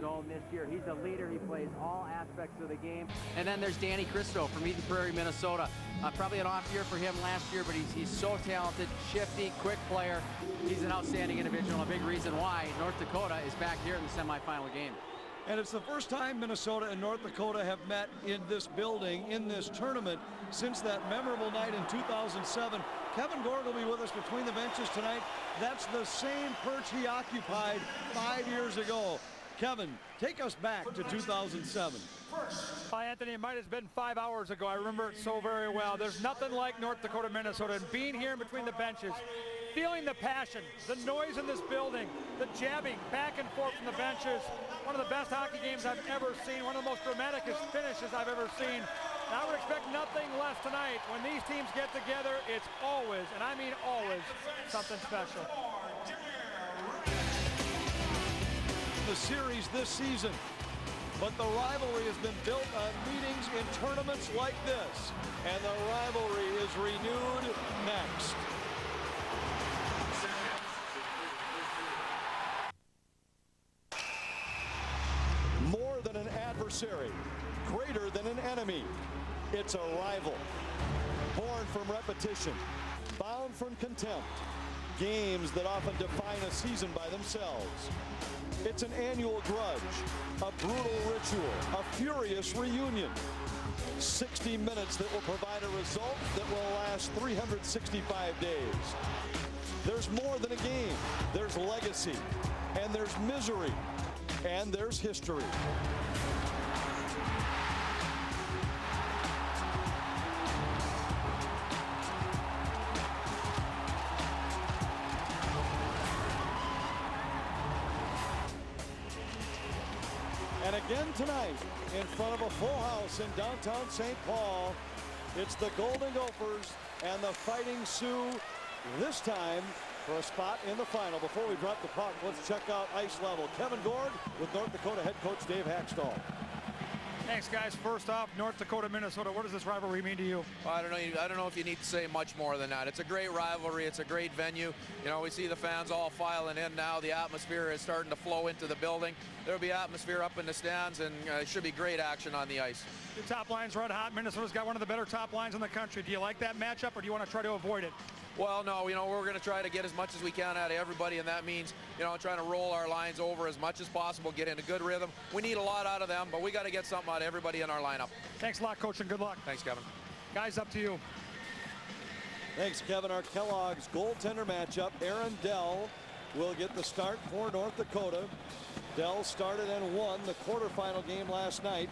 zone this year. He's a leader. He plays all aspects of the game. And then there's Danny Christo from Eden Prairie, Minnesota. Probably an off year for him last year, but he's so talented, shifty, quick player. He's an outstanding individual, and a big reason why North Dakota is back here in the semifinal game. And it's the first time Minnesota and North Dakota have met in this building, in this tournament, since that memorable night in 2007. Kevin Gord will be with us between the benches tonight. That's the same perch he occupied 5 years ago. Kevin, take us back to 2007. Hi, Anthony. It might have been 5 hours ago. I remember it so very well. There's nothing like North Dakota, Minnesota, and being here in between the benches, feeling the passion, the noise in this building, the jabbing back and forth from the benches. One of the best hockey games I've ever seen, one of the most dramatic finishes I've ever seen. And I would expect nothing less tonight. When these teams get together, it's always, and I mean always, something special. The series this season, but the rivalry has been built on meetings in tournaments like this, and the rivalry is renewed next. More than an adversary, greater than an enemy, it's a rival. Born from repetition, bound from contempt, games that often define a season by themselves. It's an annual grudge, a brutal ritual, a furious reunion. 60 minutes that will provide a result that will last 365 days. There's more than a game. There's legacy, and there's misery, and there's history. And again tonight, in front of a full house in downtown St. Paul, it's the Golden Gophers and the Fighting Sioux, this time for a spot in the final. Before we drop the puck, let's check out ice level. Kevin Gord with North Dakota head coach Dave Hakstol. Thanks, guys. First off, North Dakota, Minnesota. What does this rivalry mean to you? Well, I don't know if you need to say much more than that. It's a great rivalry. It's a great venue. You know, we see the fans all filing in now. The atmosphere is starting to flow into the building. There'll be atmosphere up in the stands, and it should be great action on the ice. Your top line's red hot. Minnesota's got one of the better top lines in the country. Do you like that matchup, or do you want to try to avoid it? Well, no, you know, we're going to try to get as much as we can out of everybody, and that means, you know, trying to roll our lines over as much as possible, get in a good rhythm. We need a lot out of them, but we got to get something out of everybody in our lineup. Thanks a lot, Coach, and good luck. Thanks, Kevin. Guys, up to you. Thanks, Kevin. Our Kellogg's goaltender matchup, Aaron Dell will get the start for North Dakota. Dell started and won the quarterfinal game last night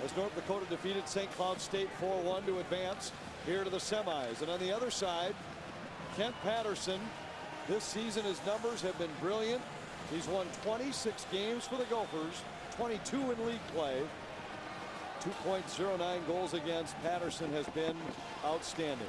as North Dakota defeated St. Cloud State 4-1 to advance here to the semis. And on the other side, Kent Patterson. This season his numbers have been brilliant. He's won 26 games for the Gophers, 22 in league play. 2.09 goals against. Patterson has been outstanding.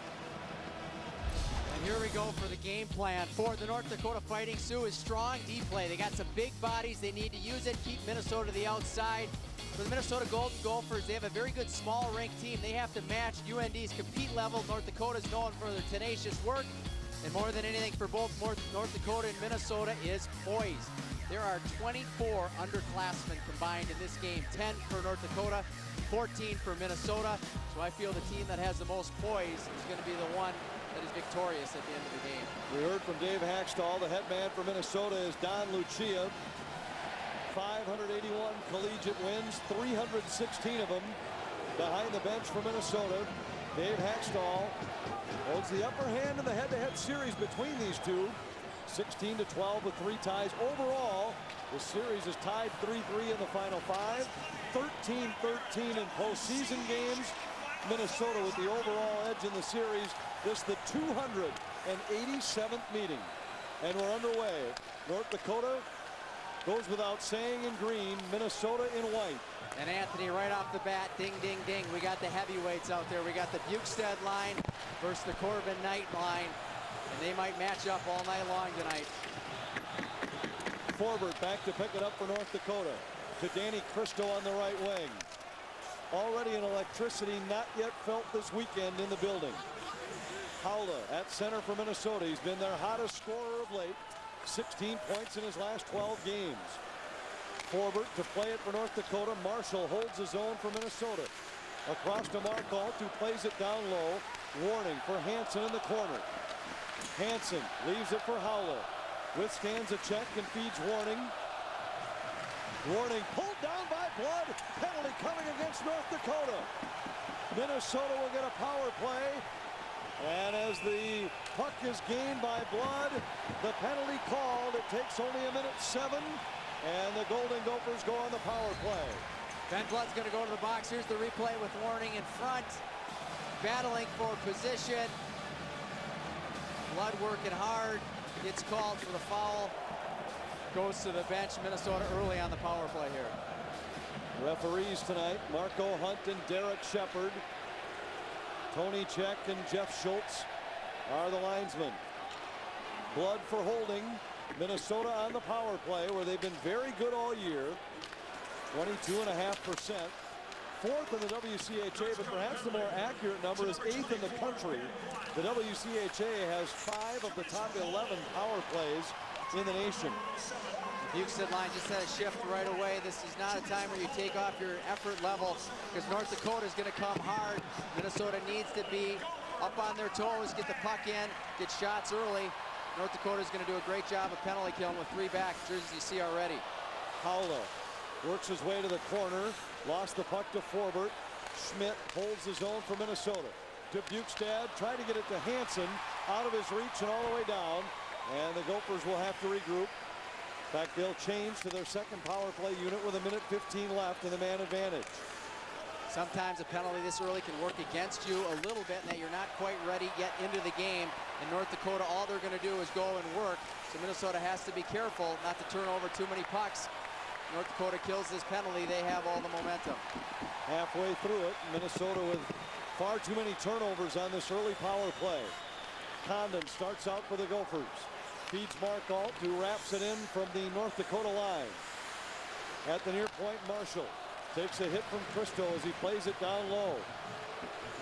And here we go for the game plan for the North Dakota Fighting Sioux is strong D play. They got some big bodies. They need to use it, keep Minnesota to the outside. For the Minnesota Golden Gophers, they have a very good small rank team. They have to match UND's compete level. North Dakota is known for their tenacious work. And more than anything for both North Dakota and Minnesota is poise. There are 24 underclassmen combined in this game, 10 for North Dakota, 14 for Minnesota. So I feel the team that has the most poise is going to be the one that is victorious at the end of the game. We heard from Dave Hakstol. The head man for Minnesota is Don Lucia. 581 collegiate wins, 316 of them behind the bench for Minnesota. Dave Hakstol holds the upper hand in the head-to-head series between these two. 16-12 with 3 ties. Overall, the series is tied 3-3 in the Final Five, 13-13 in postseason games. Minnesota with the overall edge in the series. This is the 287th meeting, and we're underway. North Dakota goes without saying in green, Minnesota in white. And Anthony, right off the bat, ding, ding, ding. We got the heavyweights out there. We got the Bukestad line versus the Corbin Knight line. And they might match up all night long tonight. Forbert back to pick it up for North Dakota. To Danny Christo on the right wing. Already an electricity not yet felt this weekend in the building. Howla at center for Minnesota. He's been their hottest scorer of late. 16 points in his last 12 games. Forbert to play it for North Dakota. Marshall holds his own for Minnesota. Across to Markalt, who plays it down low. Warning for Hansen in the corner. Hansen leaves it for Howler. Withstands a check and feeds Warning. Warning pulled down by Blood. Penalty coming against North Dakota. Minnesota will get a power play. And as the puck is gained by Blood, the penalty called. It takes only a minute 7. And the Golden Gophers go on the power play. Ben Blood's going to go to the box. Here's the replay with Warning in front. Battling for position. Blood working hard. Gets called for the foul. Goes to the bench. Minnesota early on the power play here. Referees tonight, Marco Hunt and Derek Shepard. Tony Check and Jeff Schultz are the linesmen. Blood for holding. Minnesota on the power play, where they've been very good all year. 22.5%. Fourth in the WCHA, but perhaps the more accurate number is 8th in the country. The WCHA has 5 of the top 11 power plays in the nation. The Bukestad line just had a shift right away. This is not a time where you take off your effort level, because North Dakota is going to come hard. Minnesota needs to be up on their toes, get the puck in, get shots early. North Dakota is going to do a great job of penalty killing with 3 back. Jerseys you see already. Howler works his way to the corner. Lost the puck to Forbert. Schmidt holds his own for Minnesota. To Bukestad, trying to get it to Hansen. Out of his reach and all the way down. And the Gophers will have to regroup. In fact, they'll change to their second power play unit with a minute 15 left and the man advantage. Sometimes a penalty this early can work against you a little bit, and that you're not quite ready yet into the game. In North Dakota, all they're going to do is go and work. So Minnesota has to be careful not to turn over too many pucks. North Dakota kills this penalty, they have all the momentum. Halfway through it, Minnesota with far too many turnovers on this early power play. Condon starts out for the Gophers. Feeds Markalt, who wraps it in from the North Dakota line. At the near point, Marshall takes a hit from Christo as he plays it down low.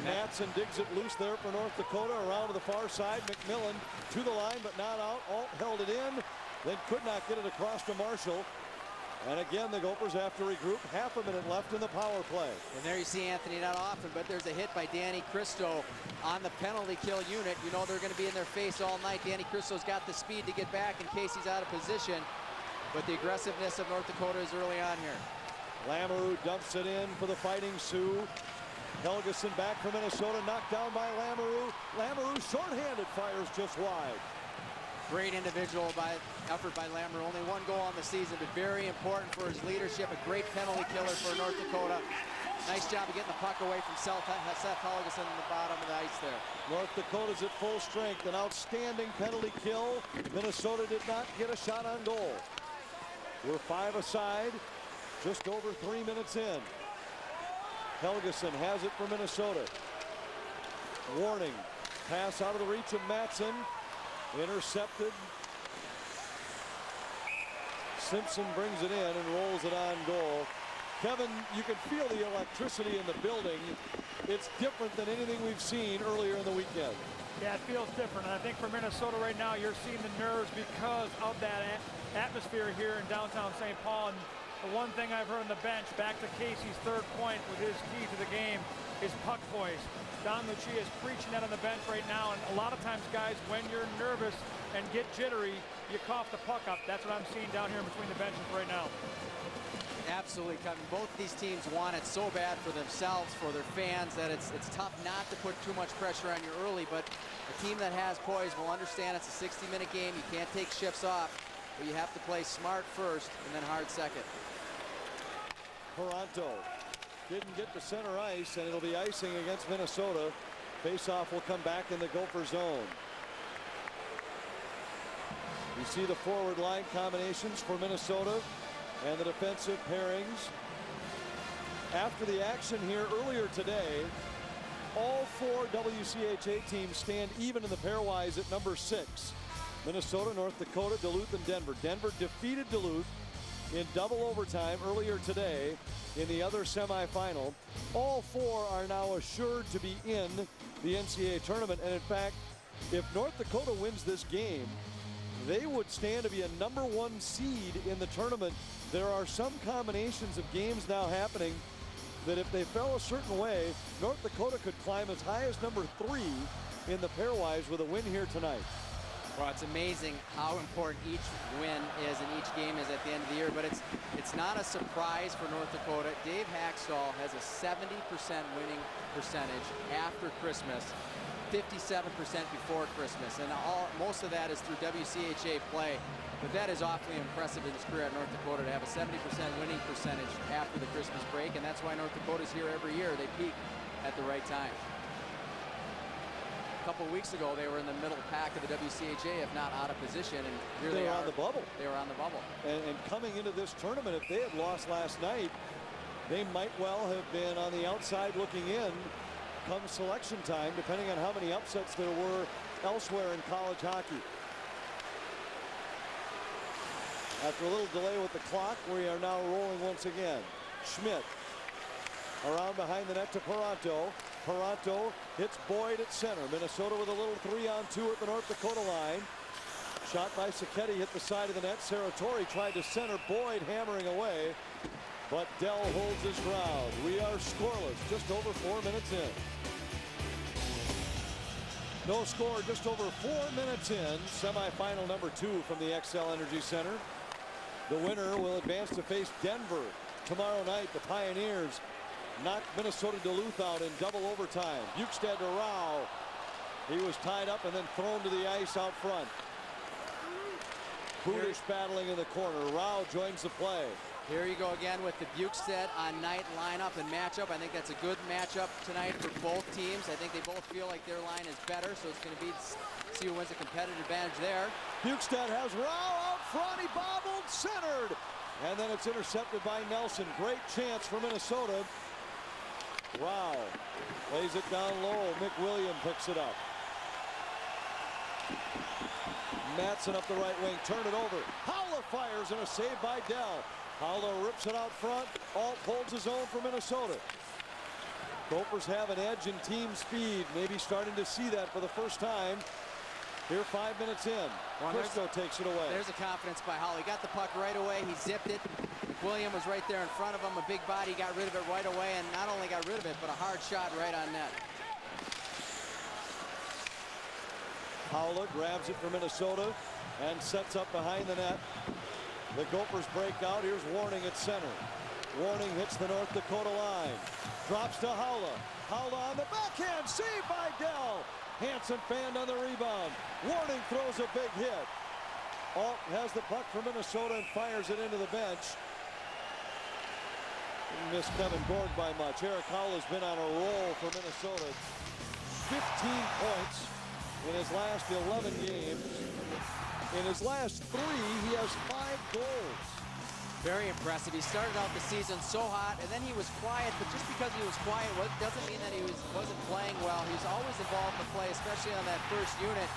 Matson digs it loose there for North Dakota. Around to the far side, McMillan to the line, but not out. Alt held it in, then could not get it across to Marshall. And again, the Gophers have to regroup. Half a minute left in the power play. And there you see Anthony, not often, but there's a hit by Danny Christo on the penalty kill unit. You know they're going to be in their face all night. Danny Christo's got the speed to get back in case he's out of position. But the aggressiveness of North Dakota is early on here. Lamoureux dumps it in for the Fighting Sioux. Helgeson back for Minnesota, knocked down by Lamoureux. Lamoureux shorthanded, fires just wide. Great individual effort by Lamoureux. Only 1 goal on the season, but very important for his leadership. A great penalty killer for North Dakota. Nice job of getting the puck away from Seth Helgeson in the bottom of the ice there. North Dakota's at full strength. An outstanding penalty kill. Minnesota did not get a shot on goal. We're 5 aside. Just over 3 minutes in. Helgeson has it for Minnesota. Warning. Pass out of the reach of Matson. Intercepted. Simpson brings it in and rolls it on goal. Kevin, you can feel the electricity in the building. It's different than anything we've seen earlier in the weekend. Yeah, it feels different. And I think for Minnesota right now, you're seeing the nerves because of that atmosphere here in downtown St. Paul. And the one thing I've heard on the bench, back to Casey's third point with his key to the game, is puck poise. Don Lucia is preaching that on the bench right now. And a lot of times, guys, when you're nervous and get jittery, you cough the puck up. That's what I'm seeing down here between the benches right now. Absolutely, Kevin. Both of these teams want it so bad for themselves, for their fans, that it's tough not to put too much pressure on you early. But a team that has poise will understand it's a 60-minute game. You can't take shifts off, but you have to play smart first and then hard second. Toronto didn't get to center ice, and it'll be icing against Minnesota. Faceoff will come back in the Gopher zone. You see the forward line combinations for Minnesota and the defensive pairings. After the action here earlier today, all 4 WCHA teams stand even in the pairwise at number 6. Minnesota, North Dakota, Duluth, and Denver. Denver defeated Duluth in double overtime earlier today in the other semifinal. All 4 are now assured to be in the NCAA tournament. And in fact, if North Dakota wins this game, they would stand to be a #1 seed in the tournament. There are some combinations of games now happening that if they fell a certain way, North Dakota could climb as high as #3 in the pairwise with a win here tonight. Well, it's amazing how important each win is and each game is at the end of the year, but it's not a surprise for North Dakota. Dave Hakstol has a 70% winning percentage after Christmas, 57% before Christmas, and most of that is through WCHA play. But that is awfully impressive in his career at North Dakota to have a 70% winning percentage after the Christmas break, and that's why North Dakota's here every year. They peak at the right time. A couple of weeks ago, they were in the middle pack of the WCHA, if not out of position, and here they are on the bubble. They were on the bubble. And coming into this tournament, if they had lost last night, they might well have been on the outside looking in come selection time, depending on how many upsets there were elsewhere in college hockey. After a little delay with the clock, we are now rolling once again. Schmidt around behind the net to Paranto. Paranto hits Boyd at center. Minnesota with a little 3-on-2 at the North Dakota line. Shot by Sacchetti hit the side of the net. Saratori tried to center. Boyd hammering away, but Dell holds his ground. We are scoreless, just over 4 minutes in. No score, just over 4 minutes in. Semifinal #2 from the XL Energy Center. The winner will advance to face Denver tomorrow night. The Pioneers knocked Minnesota Duluth out in double overtime. Bukestad to Rao. He was tied up and then thrown to the ice out front. Kudish battling in the corner. Rao joins the play. Here you go again with the Bukestad on night lineup and matchup. I think that's a good matchup tonight for both teams. I think they both feel like their line is better, so it's going to be see who wins the competitive advantage there. Bukestad has Rao out front. He bobbled, centered, and then it's intercepted by Nelson. Great chance for Minnesota. Rao lays it down low. McWilliam picks it up. Matson up the right wing, turn it over. Howla fires and a save by Dell. Howla rips it out front. Alt holds his own for Minnesota. Gophers have an edge in team speed. Maybe starting to see that for the first time. Here 5 minutes in. Christo takes it away. There's a confidence by Howla. He got the puck right away. He zipped it. William was right there in front of him. A big body got rid of it right away, and not only got rid of it, but a hard shot right on net. Howla grabs it for Minnesota and sets up behind the net. The Gophers break out. Here's Warning at center. Warning hits the North Dakota line. Drops to Howla. Howla on the backhand. Saved by Dell. Hansen fanned on the rebound. Warning throws a big hit. Alt has the puck for Minnesota and fires it into the bench. Missed Kevin Gorg by much. Eric Howla's been on a roll for Minnesota. 15 points in his last 11 games. In his last 3, he has 5 goals. Very impressive. He started out the season so hot, and then he was quiet, but just because he was quiet doesn't mean that he wasn't playing well. He's always involved in the play, especially on that first unit.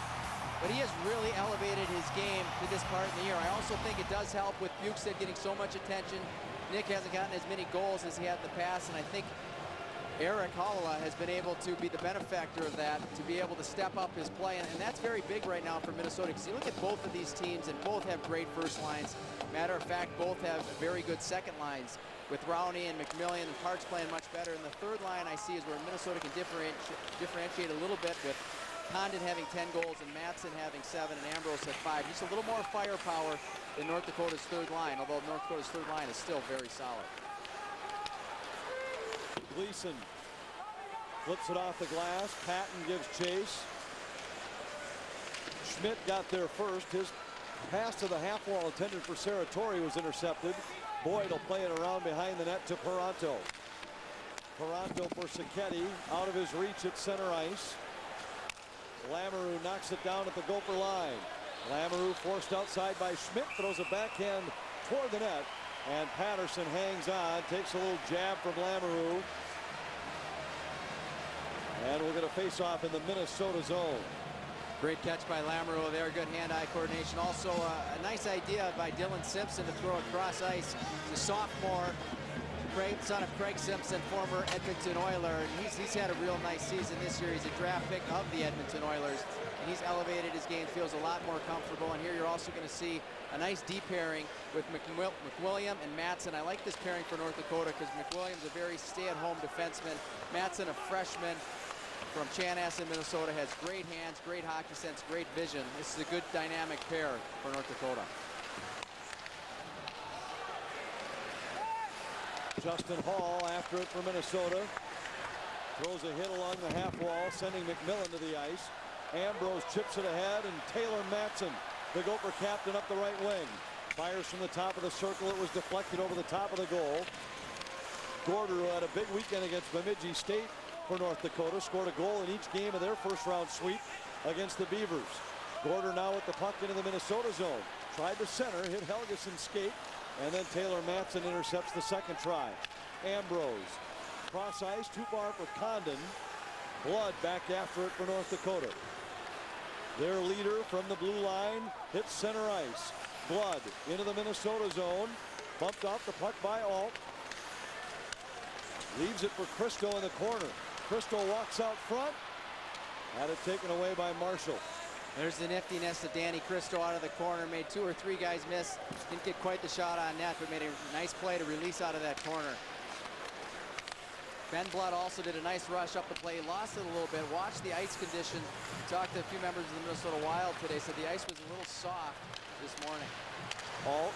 But he has really elevated his game to this part in the year. I also think it does help with Bukestad getting so much attention. Nick hasn't gotten as many goals as he had in the past, and I think Eric Howla has been able to be the benefactor of that, to be able to step up his play, and that's very big right now for Minnesota, because you look at both of these teams, and both have great first lines. Matter of fact, both have very good second lines, with Rowney and McMillan and Parks playing much better. And the third line I see is where Minnesota can differentiate a little bit, with Condon having 10 goals and Matson having 7 and Ambrose at 5. Just a little more firepower than North Dakota's third line, although North Dakota's third line is still very solid. Gleason flips it off the glass. Patton gives chase. Schmidt got there first. His pass to the half wall intended for Saratori was intercepted. Boyd will play it around behind the net to Paranto. Paranto for Sacchetti, out of his reach at center ice. Lamoureux knocks it down at the Gopher line. Lamoureux forced outside by Schmidt, throws a backhand toward the net, and Patterson hangs on, takes a little jab from Lamoureux. And we'll get a face-off in the Minnesota zone. Great catch by Lamoureux there, good hand-eye coordination. Also a nice idea by Dylan Simpson to throw across ice. He's a sophomore, son of Craig Simpson, former Edmonton Oiler, and he's had a real nice season this year. He's a draft pick of the Edmonton Oilers, and he's elevated his game, feels a lot more comfortable. And here you're also going to see a nice deep pairing with McWilliam and Matson. I like this pairing for North Dakota because McWilliam's a very stay-at-home defenseman. Matson, a freshman from Chanhassen, Minnesota, has great hands, great hockey sense, great vision. This is a good dynamic pair for North Dakota. Justin Hall after it for Minnesota. Throws a hit along the half wall, sending McMillan to the ice. Ambrose chips it ahead, and Taylor Matson, the Gopher captain, up the right wing. Fires from the top of the circle. It was deflected over the top of the goal. Gorder, who had a big weekend against Bemidji State for North Dakota, scored a goal in each game of their first-round sweep against the Beavers. Gorder now with the puck into the Minnesota zone. Tried to center, hit Helgeson's skate, and then Taylor Matson intercepts the second try. Ambrose, cross ice, too far for Condon. Blood back after it for North Dakota. Their leader from the blue line hits center ice. Blood into the Minnesota zone. Bumped off the puck by Alt. Leaves it for Christo in the corner. Christo walks out front. Had it taken away by Marshall. There's the niftiness of Danny Christo out of the corner. Made 2 or 3 guys miss. Didn't get quite the shot on net, but made a nice play to release out of that corner. Ben Blood also did a nice rush up the play. Lost it a little bit. Watched the ice condition. Talked to a few members of the Minnesota Wild today. Said the ice was a little soft this morning. Alt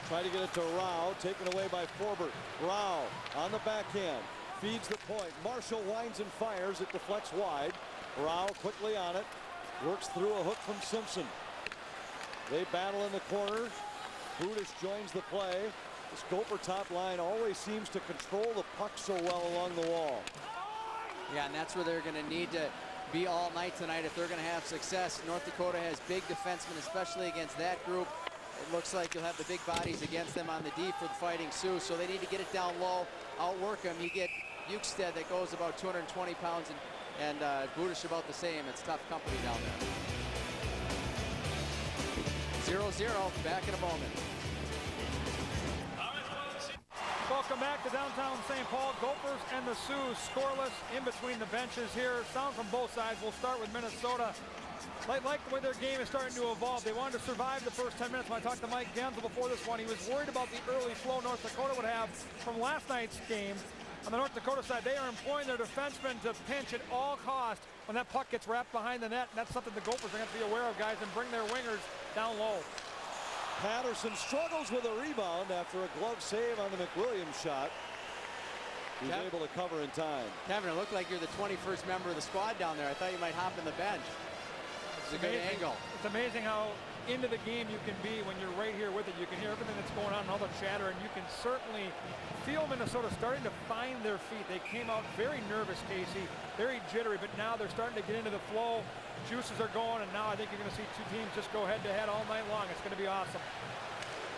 tried to get it to Rao. Taken away by Forbert. Rao on the backhand. Feeds the point. Marshall winds and fires. It deflects wide. Rao quickly on it. Works through a hook from Simpson. They battle in the corner. Budish joins the play. This Gopher top line always seems to control the puck so well along the wall. Yeah, and that's where they're going to need to be all night tonight if they're going to have success. North Dakota has big defensemen, especially against that group. It looks like you'll have the big bodies against them on the D for the Fighting Sioux, so they need to get it down low, outwork them. You get Bukestad that goes about 220 pounds, and Budish about the same. It's tough company down there. 0-0, back in a moment. Welcome back to downtown St. Paul. Gophers and the Sioux scoreless in between the benches here. Sound from both sides. We'll start with Minnesota. Like the way their game is starting to evolve. They wanted to survive the first 10 minutes. When I talked to Mike Genzel before this one, he was worried about the early flow North Dakota would have from last night's game. On the North Dakota side, they are employing their defensemen to pinch at all costs when that puck gets wrapped behind the net. And that's something the Gophers are going to be aware of, guys, and bring their wingers down low. Patterson struggles with a rebound after a glove save on the McWilliam shot. He's able to cover in time. Kevin, it looked like you're the 21st member of the squad down there. I thought you might hop in the bench. It's a good angle. It's amazing how into the game you can be when you're right here with it. You can hear everything that's going on and all the chatter, and you can certainly feel Minnesota starting to find their feet. They came out very nervous, Casey, very jittery, but now they're starting to get into the flow. Juices are going, and now I think you're going to see two teams just go head-to-head all night long. It's going to be awesome.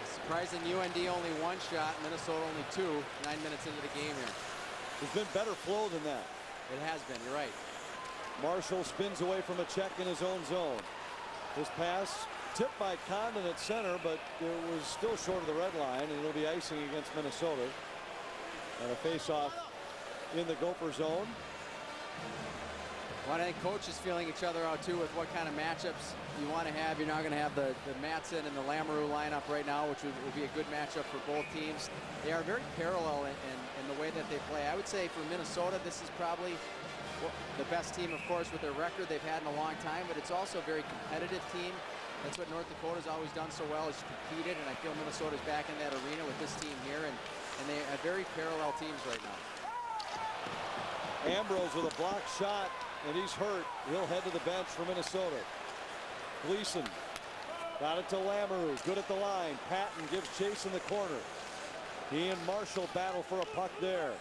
Surprising UND only 1 shot, Minnesota only 2, 9 minutes into the game here. There's been better flow than that. It has been, you're right. Marshall spins away from a check in his own zone. This pass tipped by Condon at center, but it was still short of the red line, and it'll be icing against Minnesota. And a face-off in the Gopher zone. Well, I think coaches feeling each other out too with what kind of matchups you want to have. You're now going to have the Matson and the Lamoureux lineup right now, which would be a good matchup for both teams. They are very parallel in the way that they play. I would say for Minnesota, this is probably the best team, of course, with their record they've had in a long time, but it's also a very competitive team. That's what North Dakota's always done so well, is competed, and I feel Minnesota's back in that arena with this team here, and they are very parallel teams right now. Ambrose with a blocked shot, and he's hurt. He'll head to the bench for Minnesota. Gleason got it to Lamoureux, good at the line. Patton gives chase in the corner. He and Marshall battle for a puck there.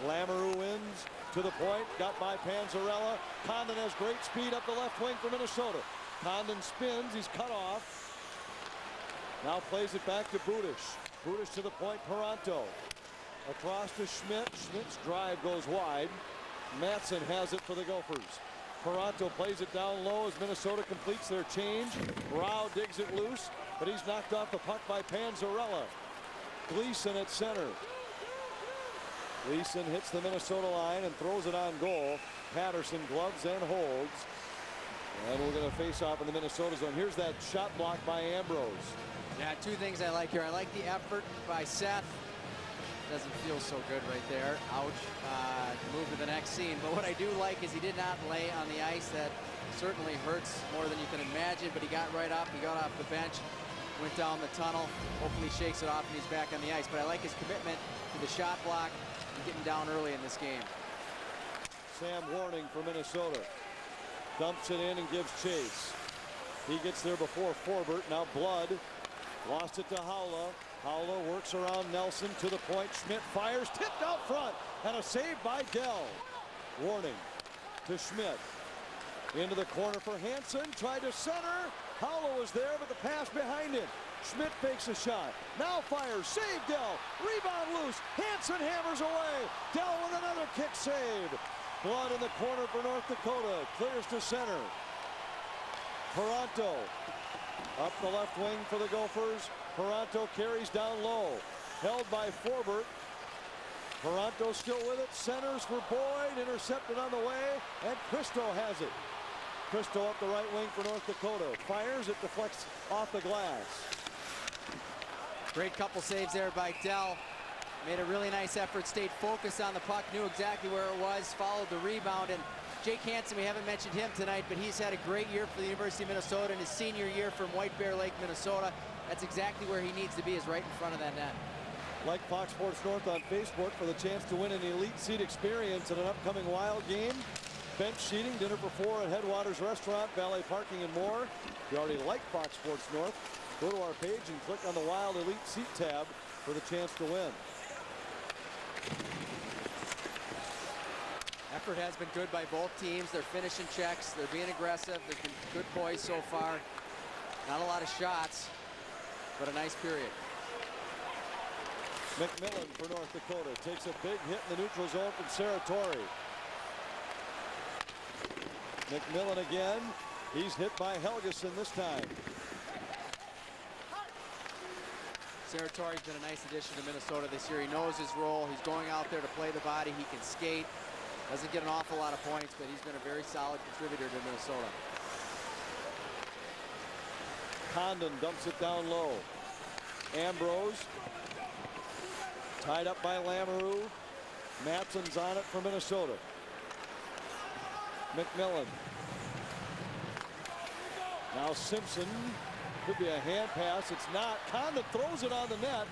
Lamoureux wins to the point, got by Panzarella. Condon has great speed up the left wing for Minnesota. Condon spins, he's cut off. Now plays it back to Budish. Budish to the point, Paranto. Across to Schmidt. Schmidt's drive goes wide. Matson has it for the Gophers. Paranto plays it down low as Minnesota completes their change. Rao digs it loose, but he's knocked off the puck by Panzarella. Gleason at center. Gleason hits the Minnesota line and throws it on goal. Patterson gloves and holds. And we're going to face off in the Minnesota zone. Here's that shot block by Ambrose. Yeah, two things I like here. I like the effort by Seth. Doesn't feel so good right there. Ouch. Move to the next scene. But what I do like is he did not lay on the ice. That certainly hurts more than you can imagine. But he got right up. He got off the bench, went down the tunnel. Hopefully shakes it off and he's back on the ice. But I like his commitment to the shot block and getting down early in this game. Sam Warning for Minnesota. Dumps it in and gives chase. He gets there before Forbert. Now Blood. Lost it to Haula. Haula works around Nelson to the point. Schmidt fires. Tipped out front. And a save by Dell. Warning to Schmidt. Into the corner for Hansen. Tried to center. Haula was there, but the pass behind him. Schmidt fakes a shot. Now fires. Save Dell. Rebound loose. Hansen hammers away. Dell with another kick save. Blood in the corner for North Dakota. Clears to center. Paranto up the left wing for the Gophers. Paranto carries down low. Held by Forbert. Paranto still with it. Centers for Boyd. Intercepted on the way. And Cristo has it. Cristo up the right wing for North Dakota. Fires. It deflects off the glass. Great couple saves there by Dell. Made a really nice effort, stayed focused on the puck, knew exactly where it was, followed the rebound. And Jake Hansen, we haven't mentioned him tonight, but he's had a great year for the University of Minnesota in his senior year from White Bear Lake, Minnesota. That's exactly where he needs to be, is right in front of that net. Like Fox Sports North on Facebook for the chance to win an elite seat experience at an upcoming Wild game. Bench seating, dinner for four at Headwaters Restaurant, valet parking, and more. If you already like Fox Sports North, go to our page and click on the Wild Elite Seat tab for the chance to win. Effort has been good by both teams. They're finishing checks. They're being aggressive. They've been good poise so far. Not a lot of shots, but a nice period. McMillan for North Dakota takes a big hit in the neutral zone from Saratori. McMillan again. He's hit by Helgeson this time. Saratori's been a nice addition to Minnesota this year. He knows his role. He's going out there to play the body. He can skate. Doesn't get an awful lot of points, but he's been a very solid contributor to Minnesota. Condon dumps it down low. Ambrose tied up by Lamoureux. Matson's on it for Minnesota. McMillan. Now Simpson. Could be a hand pass. It's not. Condon throws it on the net.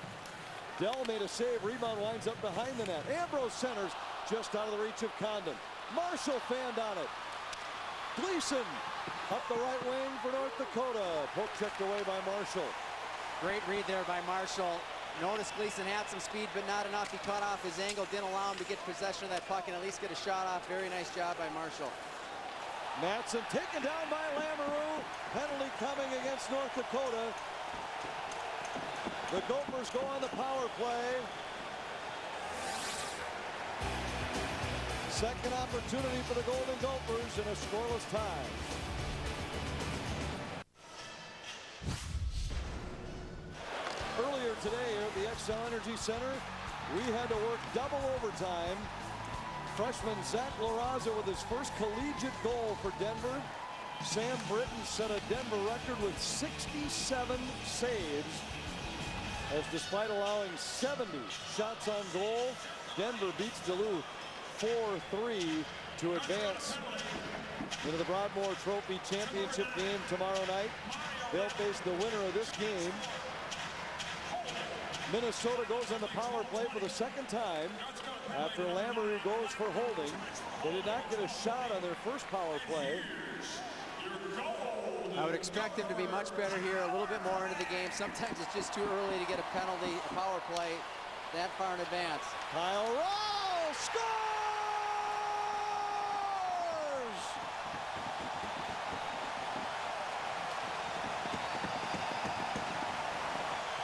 Dell made a save. Rebound winds up behind the net. Ambrose centers just out of the reach of Condon. Marshall fanned on it. Gleason up the right wing for North Dakota. Poke checked away by Marshall. Great read there by Marshall. Notice Gleason had some speed, but not enough. He cut off his angle, didn't allow him to get possession of that puck and at least get a shot off. Very nice job by Marshall. Matson taken down by Lamoureux. Penalty coming against North Dakota. The Gophers go on the power play. Second opportunity for the Golden Gophers in a scoreless tie. Earlier today here at the Xcel Energy Center, we had to work double overtime. Freshman Zach LaRaza with his first collegiate goal for Denver. Sam Britton set a Denver record with 67 saves, as despite allowing 70 shots on goal, Denver beats Duluth 4-3 to advance into the Broadmoor Trophy Championship game tomorrow night. They'll face the winner of this game. Minnesota goes on the power play for the second time after Lamoureux goes for holding. They did not get a shot on their first power play. I would expect them to be much better here, a little bit more into the game. Sometimes it's just too early to get a penalty, a power play that far in advance. Kyle Rowell scores!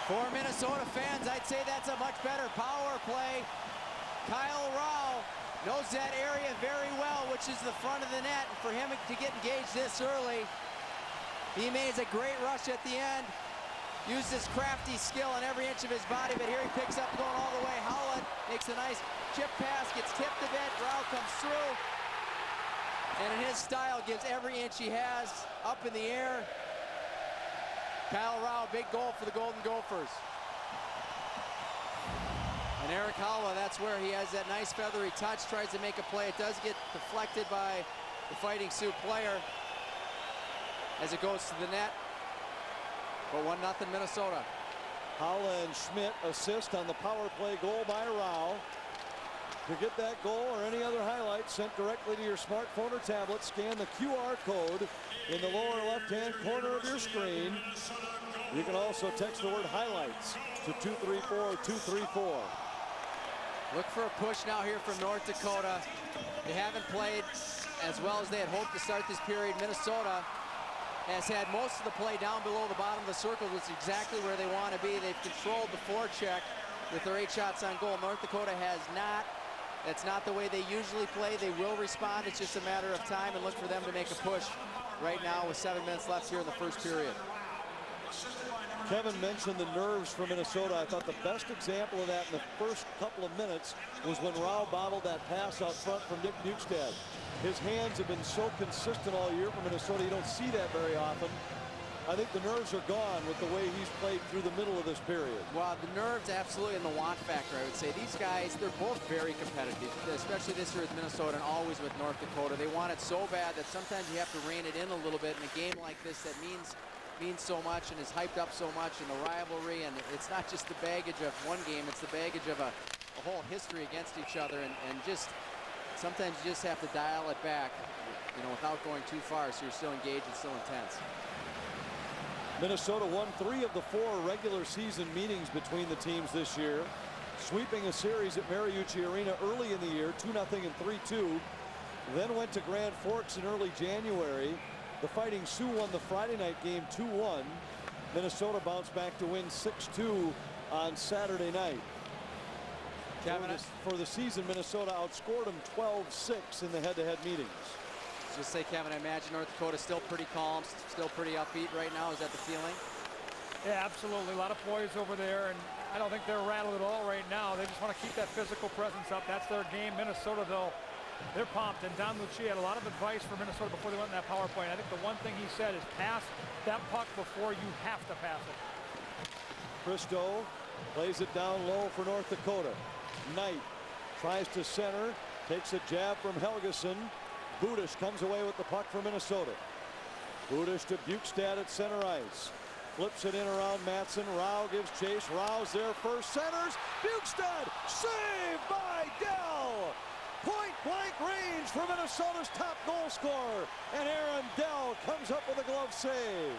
For Minnesota fans, I'd say that's a much better power play. Kyle Rowell knows that area very well, which is the front of the net. And for him to get engaged this early, he makes a great rush at the end. Used his crafty skill on every inch of his body, but here he picks up going all the way. Howlett makes a nice chip pass, gets tipped a bit. Rowell comes through. And in his style, gives every inch he has up in the air. Kyle Rao, big goal for the Golden Gophers. And Eric Holla, that's where he has that nice feathery touch, tries to make a play. It does get deflected by the Fighting Sioux player as it goes to the net. But 1-0 Minnesota. Holla and Schmidt assist on the power play goal by Rao. To get that goal or any other highlights sent directly to your smartphone or tablet, scan the QR code in the lower left-hand corner of your screen. You can also text the word highlights to 234-234. Look for a push now here from North Dakota. They haven't played as well as they had hoped to start this period. Minnesota has had most of the play down below the bottom of the circle, which is exactly where they want to be. They've controlled the forecheck with their 8 shots on goal. North Dakota has not. That's not the way they usually play. They will respond. It's just a matter of time, and look for them to make a push right now with 7 minutes left here in the first period. Kevin mentioned the nerves for Minnesota. I thought the best example of that in the first couple of minutes was when Rao bobbled that pass out front from Nick Bukestad. His hands have been so consistent all year for Minnesota. You don't see that very often. I think the nerves are gone with the way he's played through the middle of this period. Well, the nerves absolutely, and the want factor, I would say. These guys, they're both very competitive, especially this year with Minnesota and always with North Dakota. They want it so bad that sometimes you have to rein it in a little bit in a game like this that means so much and is hyped up so much, and the rivalry, and it's not just the baggage of one game, it's the baggage of a whole history against each other, and just sometimes you just have to dial it back, you know, without going too far, so you're still engaged and still intense. Minnesota won 3 of the 4 regular season meetings between the teams this year, sweeping a series at Mariucci Arena early in the year, 2-0 and 3-2, then went to Grand Forks in early January. The Fighting Sioux won the Friday night game 2-1. Minnesota bounced back to win 6-2 on Saturday night. For the season, Minnesota outscored them 12-6 in the head-to-head meetings. Just say, Kevin, I imagine North Dakota's still pretty calm, still pretty upbeat right now. Is that the feeling? Yeah, absolutely. A lot of poise over there, and I don't think they're rattled at all right now. They just want to keep that physical presence up. That's their game. Minnesota, though, they're pumped. And Don Lucia had a lot of advice for Minnesota before they went in that power play. And I think the one thing he said is pass that puck before you have to pass it. Christo plays it down low for North Dakota. Knight tries to center, takes a jab from Helgeson. Budish comes away with the puck for Minnesota. Budish to Bukestad at center ice. Flips it in around Matson. Rao gives chase. Rao's there first. Centers. Bukestad saved by Dell. Point blank range for Minnesota's top goal scorer. And Aaron Dell comes up with a glove save.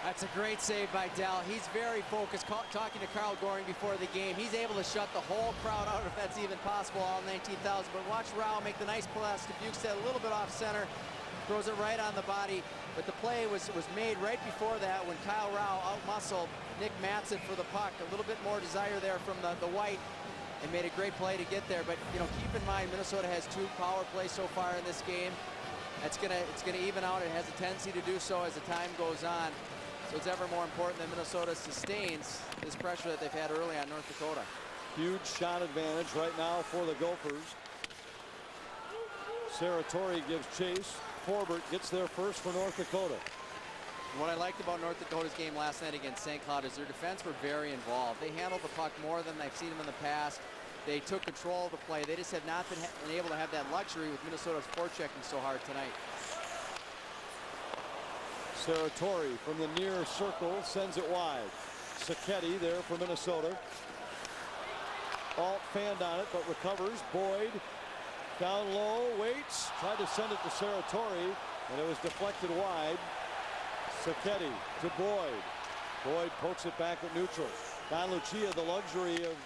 That's a great save by Dell. He's very focused. Talking to Carl Goring before the game, he's able to shut the whole crowd out if that's even possible, all 19,000. But watch Rao make the nice pass to Bukestad, a little bit off center, throws it right on the body. But the play was made right before that when Kyle Rao out-muscled Nick Matson for the puck. A little bit more desire there from the White, and made a great play to get there. But you know, keep in mind Minnesota has 2 power plays so far in this game. It's gonna even out. It has a tendency to do so as the time goes on. So it's ever more important that Minnesota sustains this pressure that they've had early on North Dakota. Huge shot advantage right now for the Gophers. Saratori gives chase. Forbert gets there first for North Dakota. And what I liked about North Dakota's game last night against St. Cloud is their defense were very involved. They handled the puck more than I've seen them in the past. They took control of the play. They just have not been able to have that luxury with Minnesota's forechecking so hard tonight. Saratori from the near circle sends it wide. Sacchetti there for Minnesota. Alt fanned on it, but recovers. Boyd down low, waits, tried to send it to Saratori, and it was deflected wide. Sacchetti to Boyd. Boyd pokes it back at neutral. Don Lucia, the luxury of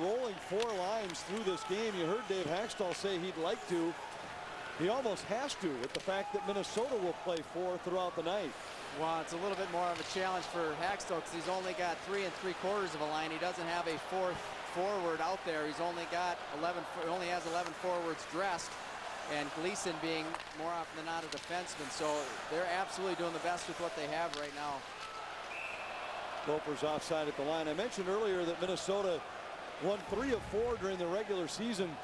rolling 4 lines through this game. You heard Dave Hakstol say he'd like to. He almost has to, with the fact that Minnesota will play 4 throughout the night. Well, it's a little bit more of a challenge for Hakstol because he's only got 3 3/4 of a line. He doesn't have a 4th forward out there. He's only got 11. He only has 11 forwards dressed, and Gleason being more often than not a defenseman. So they're absolutely doing the best with what they have right now. Gophers offside at the line. I mentioned earlier that Minnesota won 3 of 4 during the regular season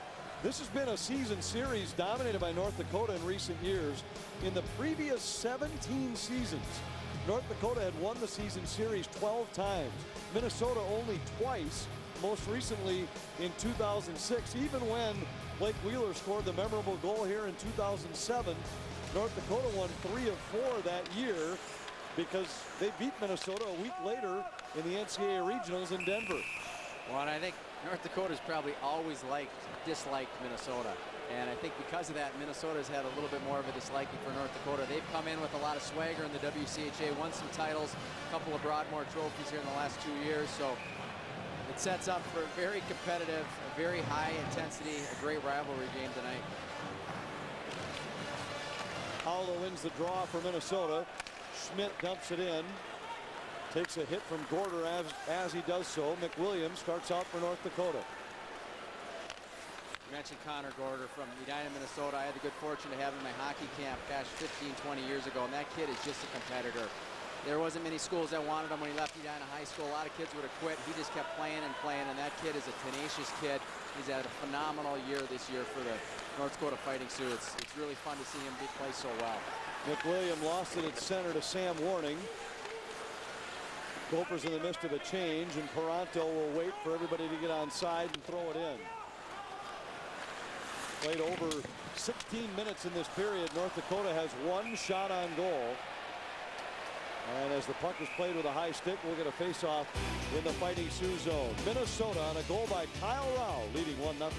This has been a season series dominated by North Dakota in recent years. In the previous 17 seasons, North Dakota had won the season series 12 times. Minnesota only twice, most recently in 2006. Even when Blake Wheeler scored the memorable goal here in 2007, North Dakota won 3 of 4 that year because they beat Minnesota a week later in the NCAA Regionals in Denver. Well, and I think North Dakota's probably always disliked Minnesota. And I think because of that, Minnesota's had a little bit more of a disliking for North Dakota. They've come in with a lot of swagger in the WCHA, won some titles, a couple of Broadmoor trophies here in the last 2 years. So it sets up for a very competitive, a very high intensity, a great rivalry game tonight. Howell wins the draw for Minnesota. Schmidt dumps it in. Takes a hit from Gorder as he does so. McWilliams starts out for North Dakota. You mentioned Connor Gorder from Edina, Minnesota. I had the good fortune to have him in my hockey camp, gosh, 15, 20 years ago, and that kid is just a competitor. There wasn't many schools that wanted him when he left Edina High School. A lot of kids would have quit. He just kept playing and playing, and that kid is a tenacious kid. He's had a phenomenal year this year for the North Dakota Fighting Sioux. It's really fun to see him play so well. McWilliam lost it at center to Sam Warning. Gofer's in the midst of a change, and Paranto will wait for everybody to get on side and throw it in. Played over 16 minutes in this period. North Dakota has 1 shot on goal. And as the puck is played with a high stick, we'll get a face-off in the Fighting Sioux zone. Minnesota on a goal by Kyle Rao, leading 1-0.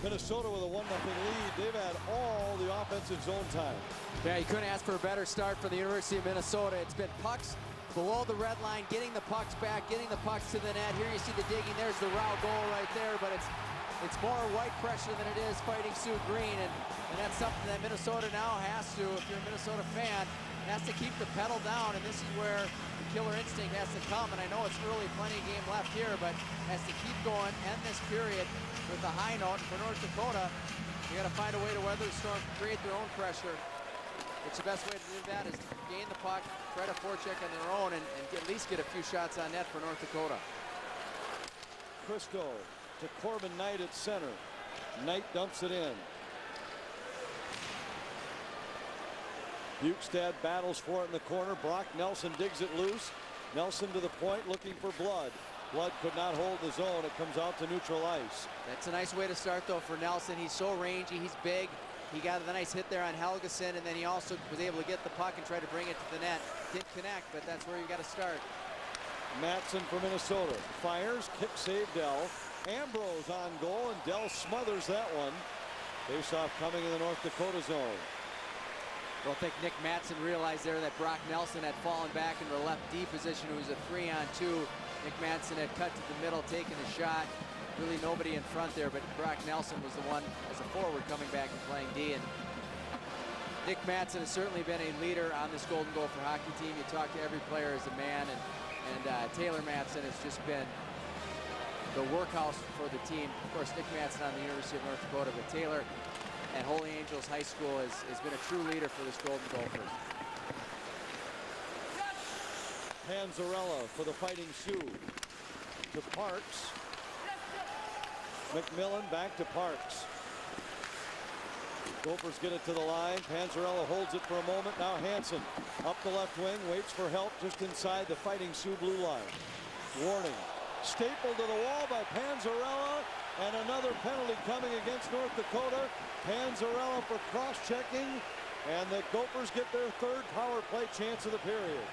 Minnesota with a 1-0 lead. They've had all the offensive zone time. Yeah, you couldn't ask for a better start for the University of Minnesota. It's been pucks below the red line, getting the pucks back, getting the pucks to the net. Here you see the digging. There's the Rao goal right there, but it's more white pressure than it is Fighting Sioux green, and that's something that Minnesota now has to, if you're a Minnesota fan, has to keep the pedal down, and this is where the killer instinct has to come. And I know it's early, plenty of game left here, but has to keep going, end this period with a high note. For North Dakota, you got to find a way to weather the storm, create their own pressure. Which the best way to do that is gain the puck, try to forecheck on their own, and at least get a few shots on net for North Dakota. Christo to Corbin Knight at center. Knight dumps it in. Bukestad battles for it in the corner. Brock Nelson digs it loose. Nelson to the point, looking for Blood. Blood could not hold the zone. It comes out to neutral ice. That's a nice way to start, though, for Nelson. He's so rangy. He's big. He got a nice hit there on Helgeson, and then he also was able to get the puck and try to bring it to the net. Didn't connect, but that's where you got to start. Matson for Minnesota. Fires, kick save Dell. Ambrose on goal, and Dell smothers that one. Face-off coming in the North Dakota zone. Well, I think Nick Matson realized there that Brock Nelson had fallen back into the left D position. It was a 3-on-2. Nick Matson had cut to the middle, taking a shot. Really nobody in front there, but Brock Nelson was the one as a forward coming back and playing D. And Nick Matson has certainly been a leader on this Golden Gopher hockey team. You talk to every player as a man, and Taylor Matson has just been the workhorse for the team. Of course, Nick Matson on the University of North Dakota, but Taylor at Holy Angels High School has been a true leader for this Golden Gophers. Panzarella for the Fighting Sioux. To Parks. McMillan back to Parks. Gophers get it to the line. Panzarella holds it for a moment. Now Hansen up the left wing, waits for help just inside the Fighting Sioux blue line. Warning. Stapled to the wall by Panzarella, and another penalty coming against North Dakota. Panzarella for cross-checking, and the Gophers get their 3rd power play chance of the period.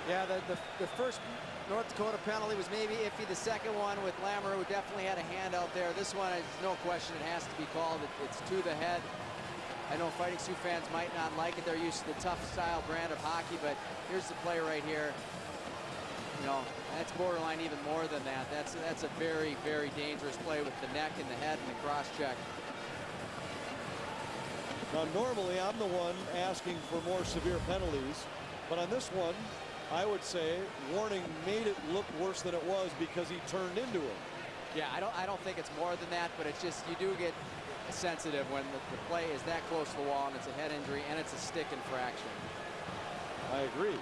Yeah, the first North Dakota penalty was maybe iffy. The second one with Lammer, who definitely had a hand out there. This one, is no question, it has to be called. It's to the head. I know Fighting Sioux fans might not like it. They're used to the tough style brand of hockey, but here's the play right here. You know, that's borderline even more than that. That's a very, very dangerous play with the neck and the head and the cross check. Now, normally I'm the one asking for more severe penalties, but on this one, I would say Warning made it look worse than it was because he turned into him. Yeah, I don't think it's more than that, but it's just you do get sensitive when the play is that close to the wall and it's a head injury and it's a stick infraction. I agree.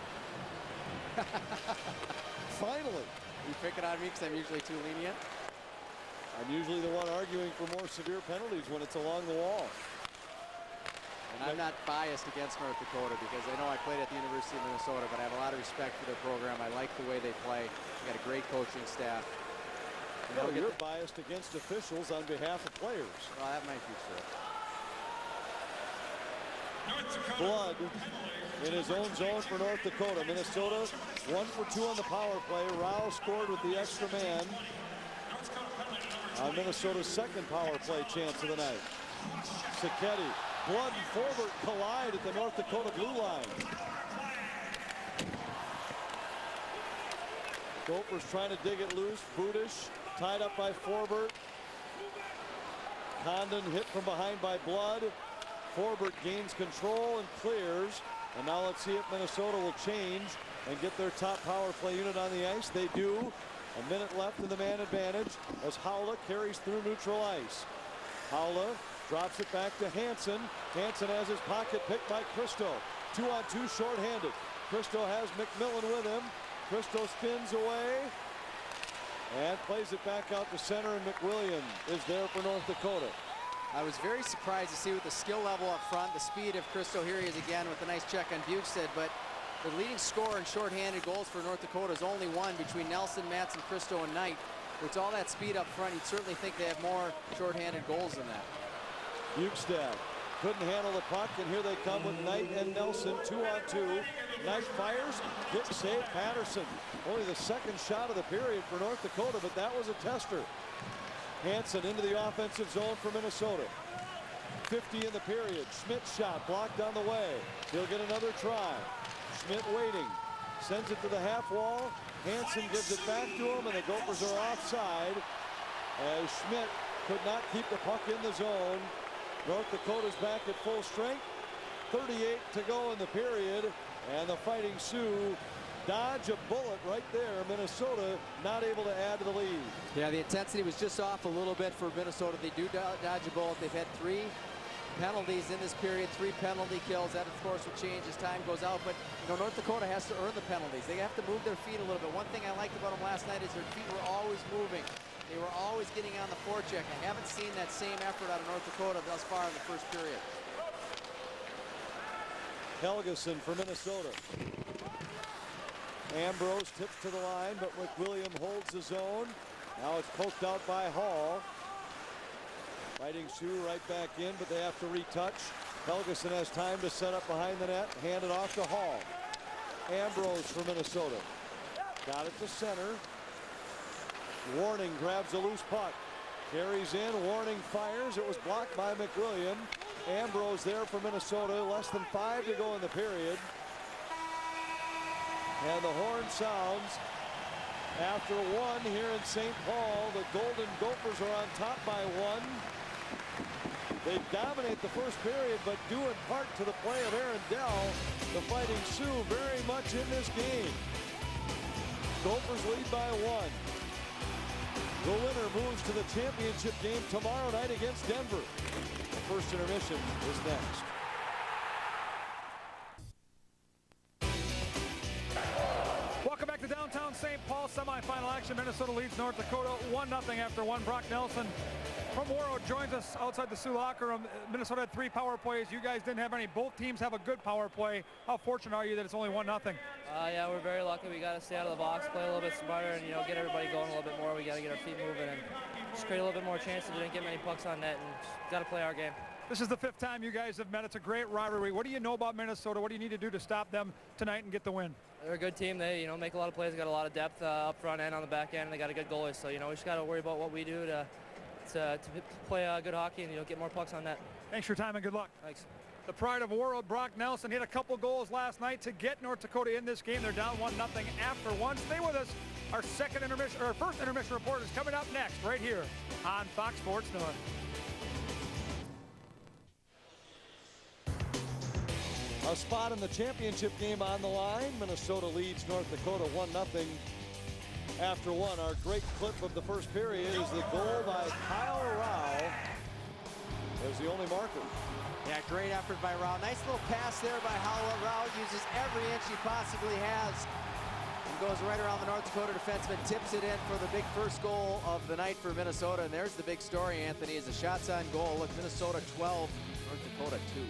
Finally, You pick it on me because I'm usually too lenient? I'm usually the one arguing for more severe penalties when it's along the wall. And I'm not biased against North Dakota because I know I played at the University of Minnesota, but I have a lot of respect for their program. I like the way they play. They got a great coaching staff. No, you're biased against officials on behalf of players. Well, that might be true. Blood in his own zone for North Dakota. Minnesota 1 for 2 on the power play. Rao scored with the extra man on Minnesota's second power play chance of the night. Sacchetti, Blood and Forbert collide at the North Dakota blue line. Gofer's trying to dig it loose. Budish tied up by Forbert. Condon hit from behind by Blood. Forbert gains control and clears. And now let's see if Minnesota will change and get their top power play unit on the ice. They do. A minute left in the man advantage as Haula carries through neutral ice. Haula drops it back to Hansen. Hansen has his pocket picked by Christo. 2-on-2 shorthanded. Christo has McMillan with him. Christo spins away and plays it back out to center, and McWilliam is there for North Dakota. I was very surprised to see with the skill level up front, the speed of Christo. Here he is again with a nice check on Bukestad, but the leading scorer in shorthanded goals for North Dakota is only one between Nelson, Matson, Christo, and Knight. With all that speed up front, you'd certainly think they have more shorthanded goals than that. Bukestad couldn't handle the puck, and here they come with Knight and Nelson, 2-on-2. Knight fires, good save, Patterson. Only the second shot of the period for North Dakota, but that was a tester. Hansen into the offensive zone for Minnesota. 50 in the period. Schmidt's shot blocked on the way. He'll get another try. Schmidt waiting. Sends it to the half wall. Hansen gives it back to him, and the Gophers are offside as Schmidt could not keep the puck in the zone. North Dakota's back at full strength. 38 to go in the period, and the Fighting Sioux dodge a bullet right there. Minnesota not able to add to the lead. Yeah, the intensity was just off a little bit for Minnesota. They do dodge a bullet. They've had 3 penalties in this period, 3 penalty kills. That, of course, will change as time goes out. But, you know, North Dakota has to earn the penalties. They have to move their feet a little bit. One thing I liked about them last night is their feet were always moving. They were always getting on the forecheck. I haven't seen that same effort out of North Dakota thus far in the first period. Helgeson for Minnesota. Ambrose tips to the line, but McWilliam holds the zone. Now it's poked out by Hall. Fighting Sioux right back in, but they have to retouch. Helgeson has time to set up behind the net, hand it off to Hall. Ambrose for Minnesota. Got it to center. Warning grabs a loose puck. Carries in, Warning fires. It was blocked by McWilliam. Ambrose there for Minnesota. Less than 5 to go in the period. And the horn sounds after 1 here in St. Paul. The Golden Gophers are on top by 1. They dominate the first period, but due in part to the play of Aaron Dell, the Fighting Sioux very much in this game. Gophers lead by 1. The winner moves to the championship game tomorrow night against Denver. The first intermission is next. Welcome back to downtown St. Paul. Semifinal action. Minnesota leads North Dakota 1-0 after 1. Brock Nelson from Warroad joins us outside the Sioux locker room. Minnesota had 3 power plays. You guys didn't have any. Both teams have a good power play. How fortunate are you that it's only 1-0? Yeah, we're very lucky. We got to stay out of the box, play a little bit smarter, and get everybody going a little bit more. We got to get our feet moving and just create a little bit more chances. We didn't get many pucks on net, and got to play our game. This is the 5th time you guys have met. It's a great rivalry. What do you know about Minnesota? What do you need to do to stop them tonight and get the win? They're a good team. They make a lot of plays. They got a lot of depth up front and on the back end, and they got a good goalie. So we just got to worry about what we do to play good hockey and get more pucks on net. Thanks for your time and good luck. Thanks. The pride of Warroad, Brock Nelson, hit a couple goals last night to get North Dakota in this game. They're down 1-0 after 1. Stay with us. Our first intermission report is coming up next right here on Fox Sports North. A spot in the championship game on the line. Minnesota leads North Dakota 1-0 after 1. Our great clip of the first period is the goal by Kyle Rao as the only marker. Yeah, great effort by Rao. Nice little pass there by Howell. Rao uses every inch he possibly has He goes right around the North Dakota defenseman, tips it in for the big first goal of the night for Minnesota. And there's the big story, Anthony, is the shots on goal. Look, Minnesota 12, North Dakota 2.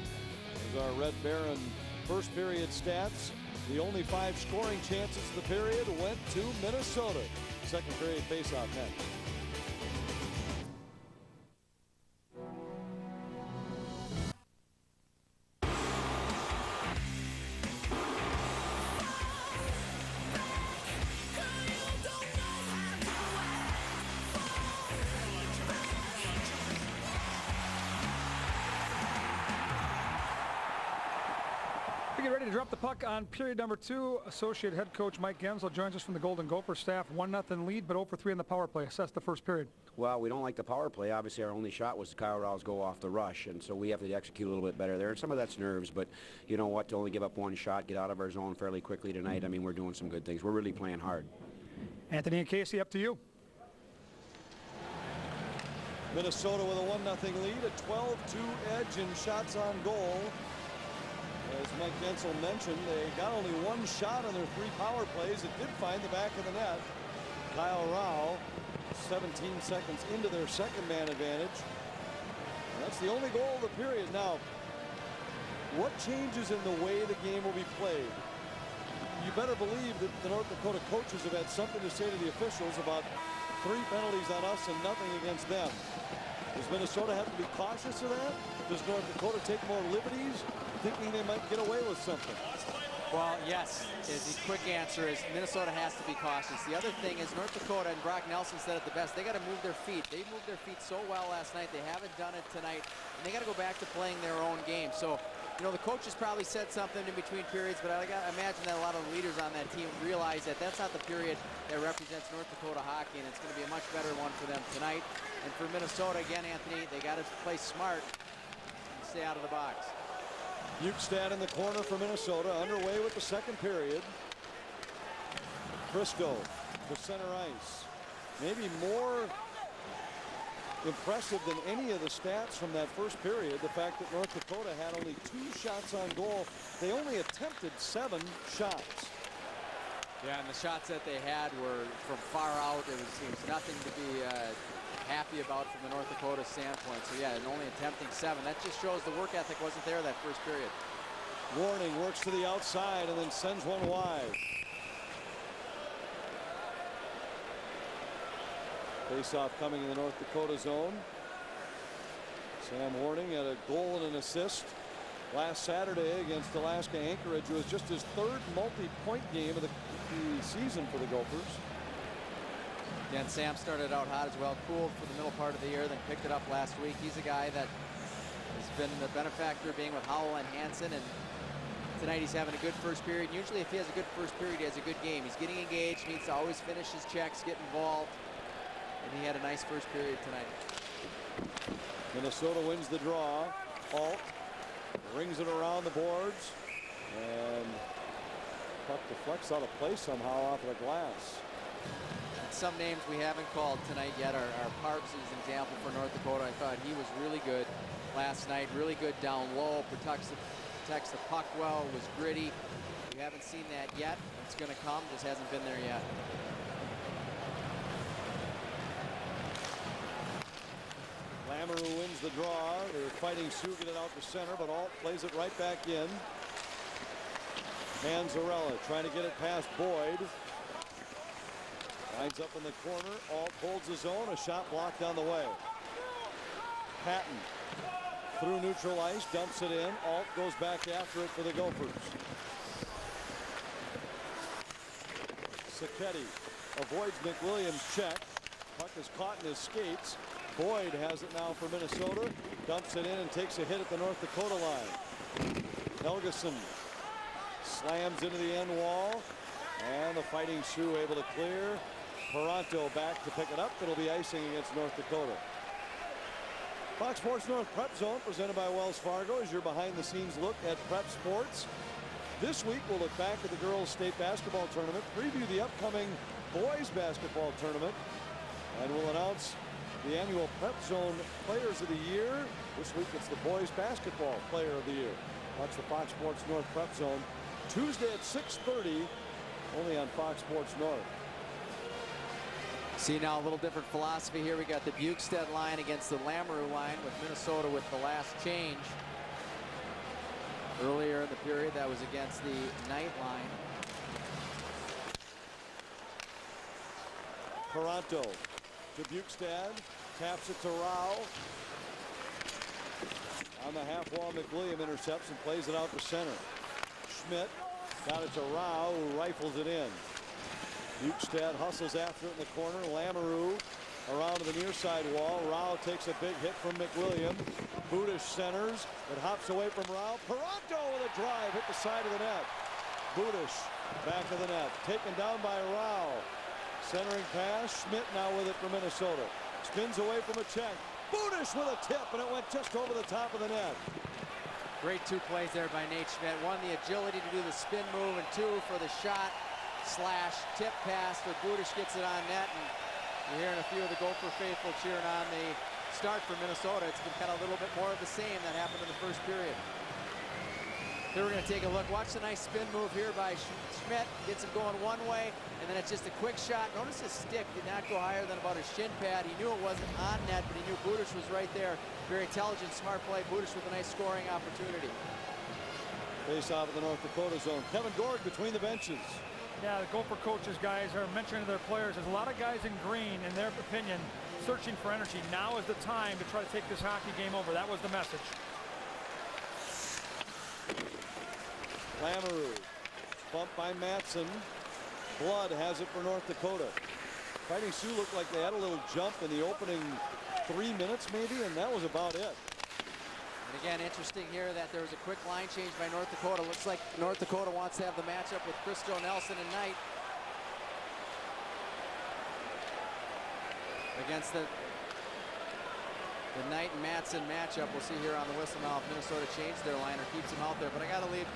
There's our Red Baron first period stats. The only 5 scoring chances of the period went to Minnesota. Second period faceoff next. We get ready to drop the puck on period number 2. Associate head coach Mike Gensel joins us from the Golden Gopher staff. 1-0 lead, but 0 for 3 in the power play. Assess the first period. Well, we don't like the power play. Obviously, our only shot was Kyle Rouse go off the rush, and so we have to execute a little bit better there. And some of that's nerves, but you know what? To only give up 1 shot, get out of our zone fairly quickly tonight, I mean, we're doing some good things. We're really playing hard. Anthony and Casey, up to you. Minnesota with a 1-0 lead, a 12-2 edge in shots on goal. As Mike Gensel mentioned, they got only 1 shot on their 3 power plays. It did find the back of the net. Kyle Rao, 17 seconds into their second man advantage. And that's the only goal of the period. Now, what changes in the way the game will be played? You better believe that the North Dakota coaches have had something to say to the officials about 3 penalties on us and nothing against them. Does Minnesota have to be cautious of that? Does North Dakota take more liberties, thinking they might get away with something? Well, yes. The quick answer is Minnesota has to be cautious. The other thing is North Dakota, and Brock Nelson said it the best, they got to move their feet. They moved their feet so well last night. They haven't done it tonight, and they got to go back to playing their own game. So, you know, the coaches probably said something in between periods, but I imagine that a lot of the leaders on that team realize that that's not the period that represents North Dakota hockey, and it's going to be a much better one for them tonight. And for Minnesota, again, Anthony, they got to play smart and stay out of the box. Bukestad in the corner for Minnesota, underway with the second period. Christo to center ice. Maybe more impressive than any of the stats from that first period, the fact that North Dakota had only 2 shots on goal. They only attempted 7 shots. Yeah, and the shots that they had were from far out. It was nothing to be happy about from the North Dakota standpoint. So yeah, and only attempting 7. That just shows the work ethic wasn't there that first period. Warning works to the outside and then sends one wide. Face-off coming in the North Dakota zone. Sam Horning had a goal and an assist last Saturday against Alaska Anchorage. It was just his 3rd multi-point game of the season for the Gophers. Yeah, and Sam started out hot as well, cooled for the middle part of the year, then picked it up last week. He's a guy that has been the benefactor being with Howell and Hansen, and tonight he's having a good first period. Usually if he has a good first period, he has a good game. He's getting engaged, needs to always finish his checks, get involved, and he had a nice first period tonight. Minnesota wins the draw. Alt rings it around the boards, and puck deflects out of play somehow off of the glass. Some names we haven't called tonight yet are Parks is an example for North Dakota. I thought he was really good last night, really good down low, protects the puck well, was gritty. We haven't seen that yet. It's going to come, just hasn't been there yet. Lamoureux wins the draw. They're fighting Sioux, get it out to center, but Alt plays it right back in. Manzarella trying to get it past Boyd. Lines up in the corner. Alt holds his own. A shot blocked on the way. Patton through neutral ice, dumps it in. Alt goes back after it for the Gophers. Sacchetti avoids McWilliams' check. Puck is caught in his skates. Boyd has it now for Minnesota. Dumps it in and takes a hit at the North Dakota line. Helgeson slams into the end wall. And the Fighting Sioux able to clear. Paranto back to pick it up. It'll be icing against North Dakota. Fox Sports North Prep Zone presented by Wells Fargo is your behind-the-scenes look at prep sports. This week we'll look back at the girls' state basketball tournament, preview the upcoming boys' basketball tournament, and we'll announce the annual Prep Zone Players of the Year. This week it's the boys' basketball Player of the Year. Watch the Fox Sports North Prep Zone Tuesday at 6:30 only on Fox Sports North. See now a little different philosophy here. We got the Bukestad line against the Lamoureux line with Minnesota with the last change. Earlier in the period, that was against the Knight line. Toronto to Bukestad, taps it to Rao. On the half wall, McWilliam intercepts and plays it out to center. Schmidt got it to Rao, who rifles it in. Bukestad hustles after it in the corner. Lamoureux around to the near side wall. Rao takes a big hit from McWilliam. Budish centers. It hops away from Rao. Toronto with a drive, hit the side of the net. Budish back of the net, taken down by Rao. Centering pass. Schmidt now with it for Minnesota. Spins away from a check. Budish with a tip, and it went just over the top of the net. Great two plays there by Nate Schmidt. One, the agility to do the spin move, and two, for the shot / tip pass for Budish, gets it on net. And you're hearing a few of the Gopher faithful cheering on the start for Minnesota. It's been kind of a little bit more of the same that happened in the first period. Here we're going to take a look. Watch the nice spin move here by Schmidt. Gets him going one way, and then it's just a quick shot. Notice his stick did not go higher than about his shin pad. He knew it wasn't on net, but he knew Budish was right there. Very intelligent, smart play. Budish with a nice scoring opportunity. Face off of the North Dakota zone. Kevin Gord between the benches. Yeah, the Gopher coaches, guys, are mentioning to their players, there's a lot of guys in green, in their opinion, searching for energy. Now is the time to try to take this hockey game over. That was the message. Lamoureux, bumped by Matson. Blood has it for North Dakota. Fighting Sioux looked like they had a little jump in the opening 3 minutes maybe, and that was about it. And again, interesting here that there was a quick line change by North Dakota. Looks like North Dakota wants to have the matchup with Christo, Nelson, and Knight against the Knight and Matson matchup. We'll see here on the whistle now if Minnesota changed their line or keeps him out there. But I got to believe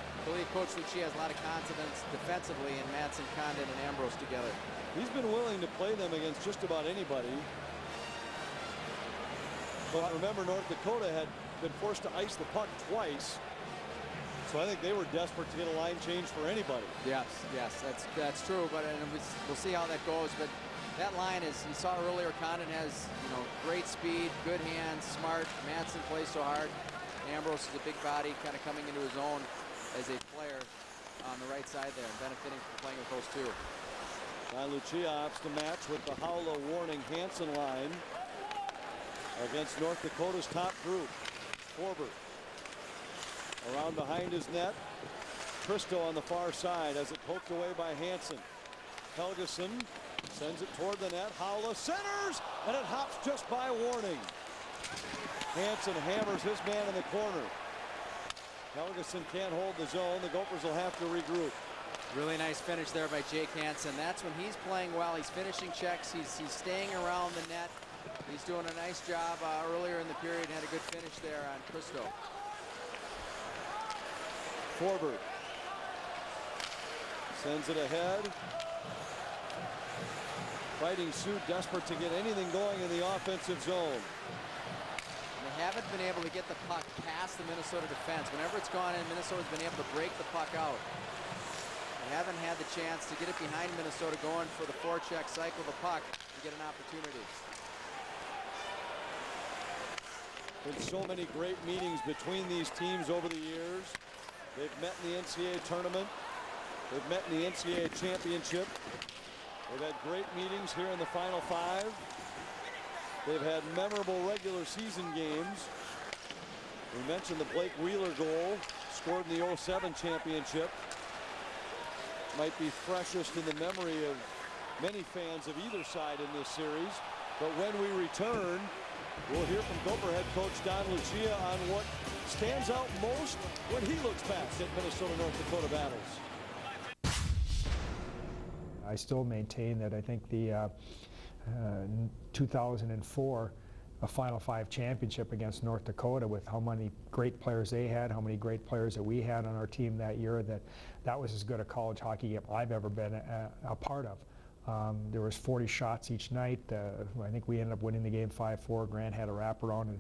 Coach Lucia has a lot of confidence defensively in Matson, Condon, and Ambrose together. He's been willing to play them against just about anybody. But remember, North Dakota had been forced to ice the puck twice. So I think they were desperate to get a line change for anybody. Yes, that's true. But we'll see how that goes. But that line is, you saw earlier, Condon has, great speed, good hands, smart. Matson plays so hard. Ambrose is a big body, kind of coming into his own as a player on the right side there, and benefiting from playing with those two. Now Lucia opts to match with the Howla, Warning, Hansen line against North Dakota's top group. Forbert around behind his net. Christo on the far side as it poked away by Hansen. Helgeson sends it toward the net. Howla centers, and it hops just by Warning. Hansen hammers his man in the corner. Helgeson can't hold the zone. The Gophers will have to regroup. Really nice finish there by Jake Hansen. That's when he's playing well. He's finishing checks. He's staying around the net. He's doing a nice job earlier in the period. Had a good finish there on Christo. Forbert sends it ahead. Fighting Sioux desperate to get anything going in the offensive zone. They haven't been able to get the puck past the Minnesota defense. Whenever it's gone in, Minnesota's been able to break the puck out. They haven't had the chance to get it behind Minnesota, going for the forecheck, cycle the puck to get an opportunity. Been so many great meetings between these teams over the years. They've met in the NCAA tournament. They've met in the NCAA championship. They've had great meetings here in the Final Five. They've had memorable regular season games. We mentioned the Blake Wheeler goal scored in the 07 championship. Might be freshest in the memory of many fans of either side in this series. But when we return, we'll hear from Gopher head coach Don Lucia on what stands out most when he looks back at Minnesota-North Dakota battles. I still maintain that I think the 2004 Final Five championship against North Dakota, with how many great players they had, how many great players that we had on our team that year, that was as good a college hockey game I've ever been a part of. There was 40 shots each night. I think we ended up winning the game 5-4. Grant had a wraparound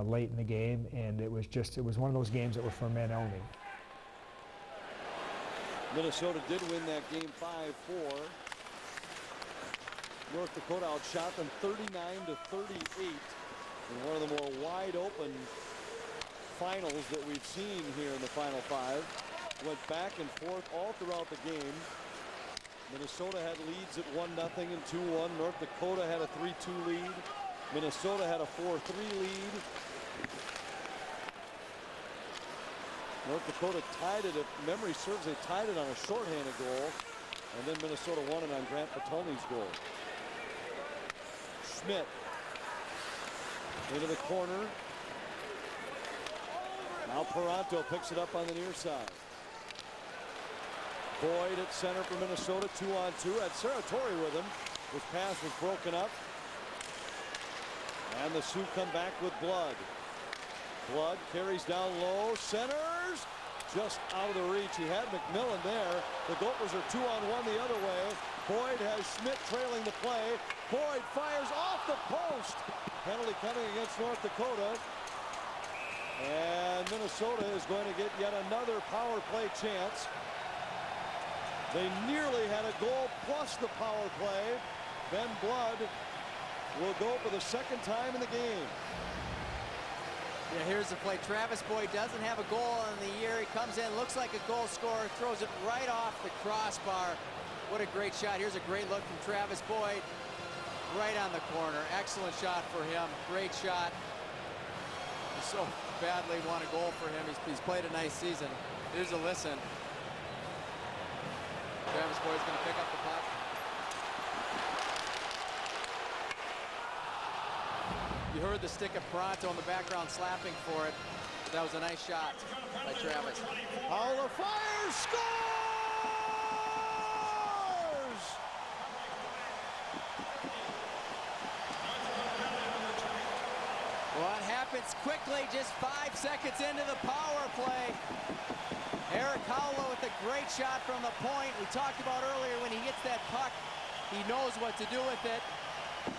late in the game, and it was one of those games that were for men only. Minnesota did win that game 5-4. North Dakota outshot them 39-38 in one of the more wide open finals that we've seen here in the Final Five. Went back and forth all throughout the game. Minnesota had leads at 1-0 and 2-1. North Dakota had a 3-2 lead. Minnesota had a 4-3 lead. North Dakota tied it, if memory serves, they tied it on a shorthanded goal. And then Minnesota won it on Grant Patoni's goal. Schmidt into the corner. Now Paranto picks it up on the near side. Boyd at center for Minnesota, 2-on-2. Had Serratori with him. His pass was broken up. And the Sioux come back with Blood. Blood carries down low, centers, just out of the reach. He had McMillan there. The Gophers are 2-on-1 the other way. Boyd has Schmidt trailing the play. Boyd fires off the post. Penalty coming against North Dakota. And Minnesota is going to get yet another power play chance. They nearly had a goal plus the power play. Ben Blood will go for the second time in the game. Yeah, here's the play. Travis Boyd doesn't have a goal in the year. He comes in, looks like a goal scorer, throws it right off the crossbar. What a great shot. Here's a great look from Travis Boyd. Right on the corner. Excellent shot for him. Great shot. He so badly want a goal for him. He's played a nice season. Here's a listen. Travis Boyd's going to pick up the puck. You heard the stick of Paranto in the background slapping for it. That was a nice shot by Travis. Howler fires, scores! Well, it happens quickly, just 5 seconds into the power play. Eric Howler with a great shot from the point. We talked about earlier when he hits that puck, he knows what to do with it.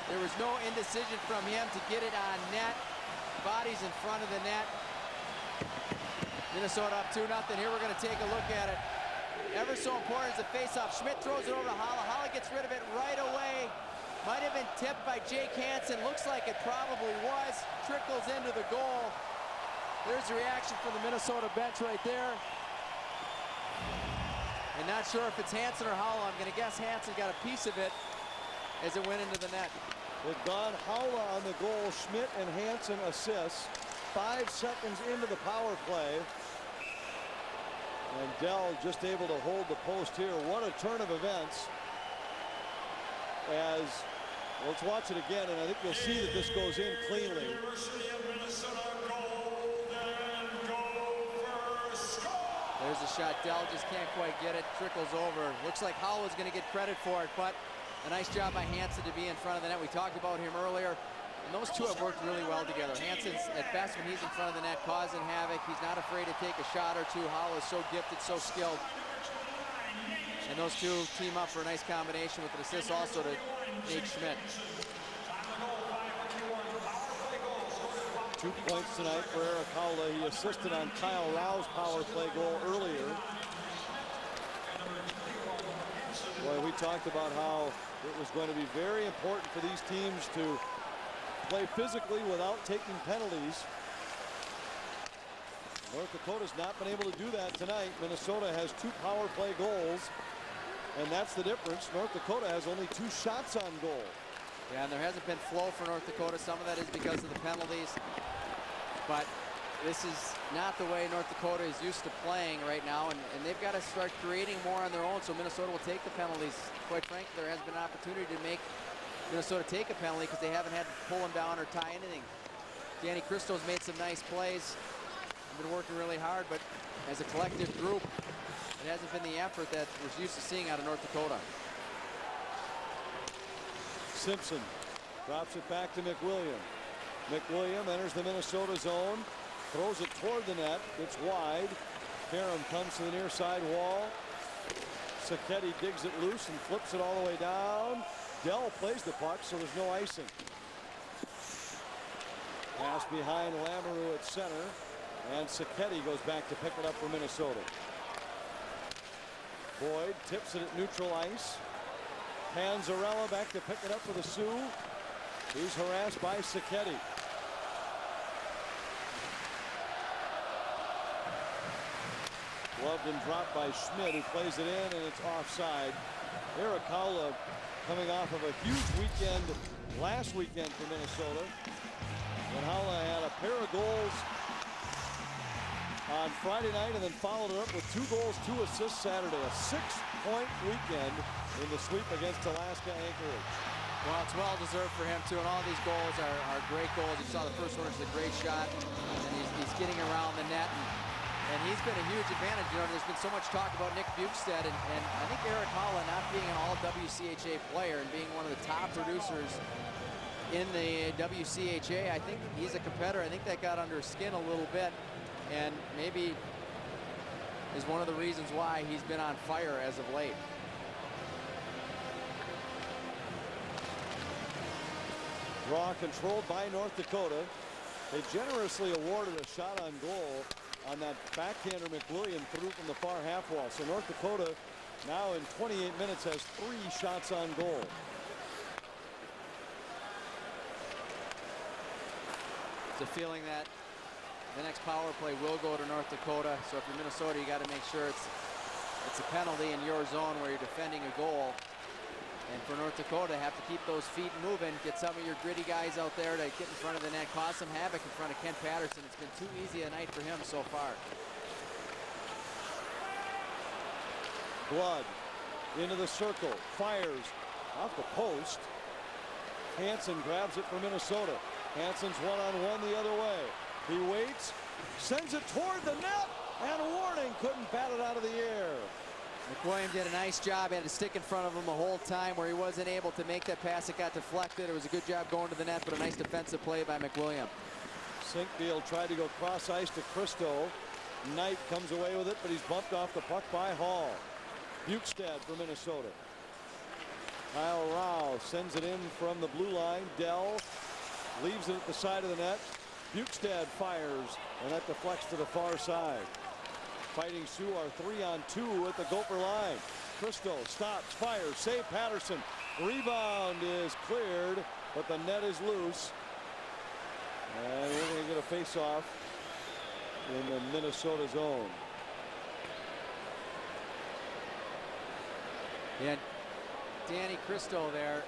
There was no indecision from him to get it on net. Body's in front of the net. Minnesota up 2-0. Here we're going to take a look at it. Ever so important is the faceoff. Schmidt throws it over to Haula. Haula gets rid of it right away. Might have been tipped by Jake Hansen. Looks like it probably was. Trickles into the goal. There's the reaction from the Minnesota bench right there. And not sure if it's Hansen or Haula. I'm going to guess Hansen got a piece of it as it went into the net. With Don Haula on the goal, Schmidt and Hansen assists. 5 seconds into the power play. And Dell just able to hold the post here. What a turn of events. As, let's watch it again, and I think you'll see that this goes in cleanly. There's a shot. Dell just can't quite get it. Trickles over. Looks like Haula's going to get credit for it, but a nice job by Hansen to be in front of the net. We talked about him earlier, and those two have worked really well together. Hansen's at best when he's in front of the net causing havoc. He's not afraid to take a shot or two. Haula is so gifted, so skilled. And those two team up for a nice combination with an assist also to Nate Schmidt. 2 points tonight for Eric Haula. He assisted on Kyle Rau's power play goal earlier. Boy, we talked about how it was going to be very important for these teams to play physically without taking penalties. North Dakota's not been able to do that tonight. Minnesota has 2 power play goals, and that's the difference. North Dakota has only 2 shots on goal. Yeah, and there hasn't been flow for North Dakota. Some of that is because of the penalties. But this is not the way North Dakota is used to playing right now, and they've got to start creating more on their own, so Minnesota will take the penalties. Quite frankly, there has been an opportunity to make Minnesota take a penalty because they haven't had to pull them down or tie anything. Danny Christo's made some nice plays. They've been working really hard, but as a collective group, it hasn't been the effort that we're used to seeing out of North Dakota. Simpson drops it back to McWilliam. McWilliam enters the Minnesota zone, throws it toward the net. It's wide. Karam comes to the near side wall. Sacchetti digs it loose and flips it all the way down. Dell plays the puck, so there's no icing. Pass behind Lamoureux at center, and Sacchetti goes back to pick it up for Minnesota. Boyd tips it at neutral ice. Panzarella back to pick it up for the Sioux. He's harassed by Sacchetti. Gloved and dropped by Schmidt, who plays it in, and it's offside. Arakawa coming off of a huge weekend last weekend for Minnesota. And Haula had a pair of goals on Friday night and then followed it up with 2 goals, 2 assists Saturday. A 6-point weekend in the sweep against Alaska Anchorage. Well, it's well deserved for him too, and all these goals are great goals. You saw the first one is a great shot, and he's getting around the net, and he's been a huge advantage. You know, there's been so much talk about Nick Bukestad, and I think Eric Haula not being an all WCHA player and being one of the top producers in the WCHA, I think he's a competitor. I think that got under his skin a little bit, and maybe is one of the reasons why he's been on fire as of late. Draw controlled by North Dakota. They generously awarded a shot on goal on that backhander McWilliam threw from the far half wall. So North Dakota now in 28 minutes has 3 shots on goal. It's a feeling that the next power play will go to North Dakota. So if you're Minnesota, you got to make sure it's a penalty in your zone where you're defending a goal. And for North Dakota, have to keep those feet moving, get some of your gritty guys out there to get in front of the net, cause some havoc in front of Kent Patterson. It's been too easy a night for him so far. Blood into the circle, fires off the post. Hansen grabs it for Minnesota. Hansen's one-on-one the other way. He waits, sends it toward the net, and warning, couldn't bat it out of the air. McWilliam did a nice job, had to stick in front of him the whole time where he wasn't able to make that pass. It got deflected. It was a good job going to the net, but a nice defensive play by McWilliam. Sinkfield tried to go cross ice to Christo. Knight comes away with it, but he's bumped off the puck by Hall. Bukestad for Minnesota. Kyle Rao sends it in from the blue line. Dell leaves it at the side of the net. Bukestad fires, and that deflects to the far side. Fighting Sioux are 3-on-2 at the Gofer line. Christo stops, fires, save Patterson. Rebound is cleared, but the net is loose. And we're going to get a face-off in the Minnesota zone. Yeah, Danny Christo there.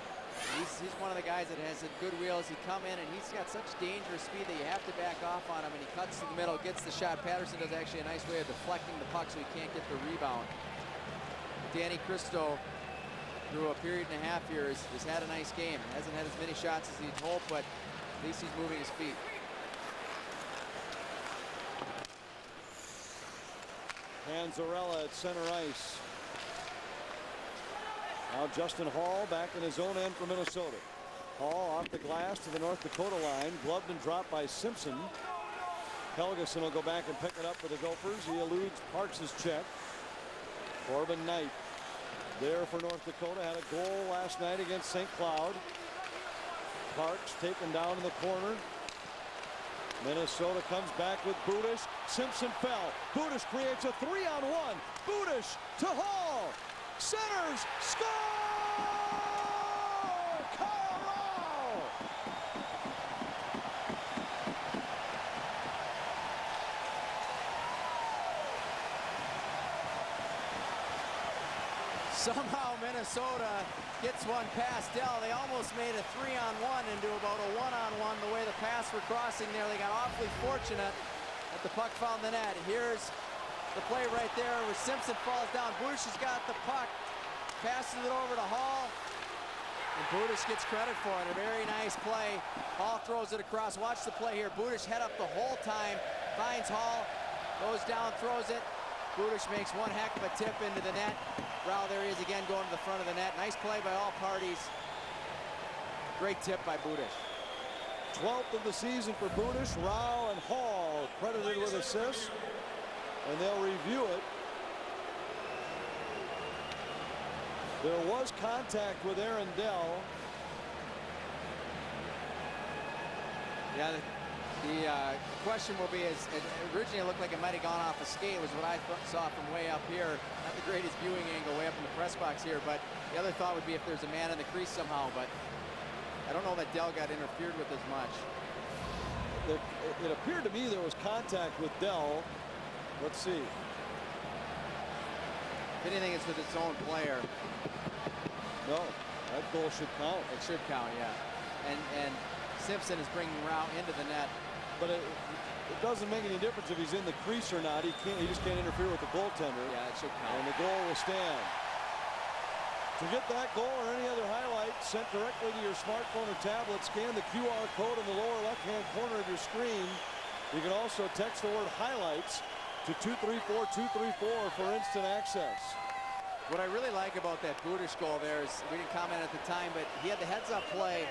He's one of the guys that has good wheels. He come in and he's got such dangerous speed that you have to back off on him, and he cuts to the middle, gets the shot. Patterson does actually a nice way of deflecting the puck so he can't get the rebound. Danny Christo, through a period and a half here, has had a nice game. Hasn't had as many shots as he'd hoped, but at least he's moving his feet. Panzarella at center ice. Now Justin Hall back in his own end for Minnesota. Hall off the glass to the North Dakota line. Gloved and dropped by Simpson. Helgeson will go back and pick it up for the Gophers. He eludes Parks' check. Corbin Knight there for North Dakota. Had a goal last night against St. Cloud. Parks taken down in the corner. Minnesota comes back with Budish. Simpson fell. Budish creates a 3-on-1. Budish to Hall. Centers, score! Colorado! Somehow Minnesota gets one past Dell. They almost made a 3-on-1 into about a 1-on-1 the way the pass were crossing there. They got awfully fortunate that the puck found the net. Here's the play right there where Simpson falls down. Budish has got the puck, passes it over to Hall, and Budish gets credit for it. A very nice play. Hall throws it across. Watch the play here. Budish head up the whole time, finds Hall, goes down, throws it. Budish makes one heck of a tip into the net. Rao there he is again going to the front of the net. Nice play by all parties. Great tip by Budish. 12th of the season for Budish. Rao and Hall credited with assists. And they'll review it. There was contact with Aaron Dell. Yeah, The question will be, originally it looked like it might have gone off a skate, was what I saw from way up here. Not the greatest viewing angle way up in the press box here, but the other thought would be if there's a man in the crease somehow, but I don't know that Dell got interfered with as much. It appeared to me there was contact with Dell. Let's see. If anything, it's with its own player. No, that goal should count. It should count, yeah. And Simpson is bringing Rao into the net. But it doesn't make any difference if he's in the crease or not. He just can't interfere with the goaltender. Yeah, it should count. And the goal will stand. To get that goal or any other highlight sent directly to your smartphone or tablet, scan the QR code in the lower left-hand corner of your screen. You can also text the word highlights to 234-234 for instant access. What I really like about that Budish goal there is, we didn't comment at the time, but he had the heads-up play,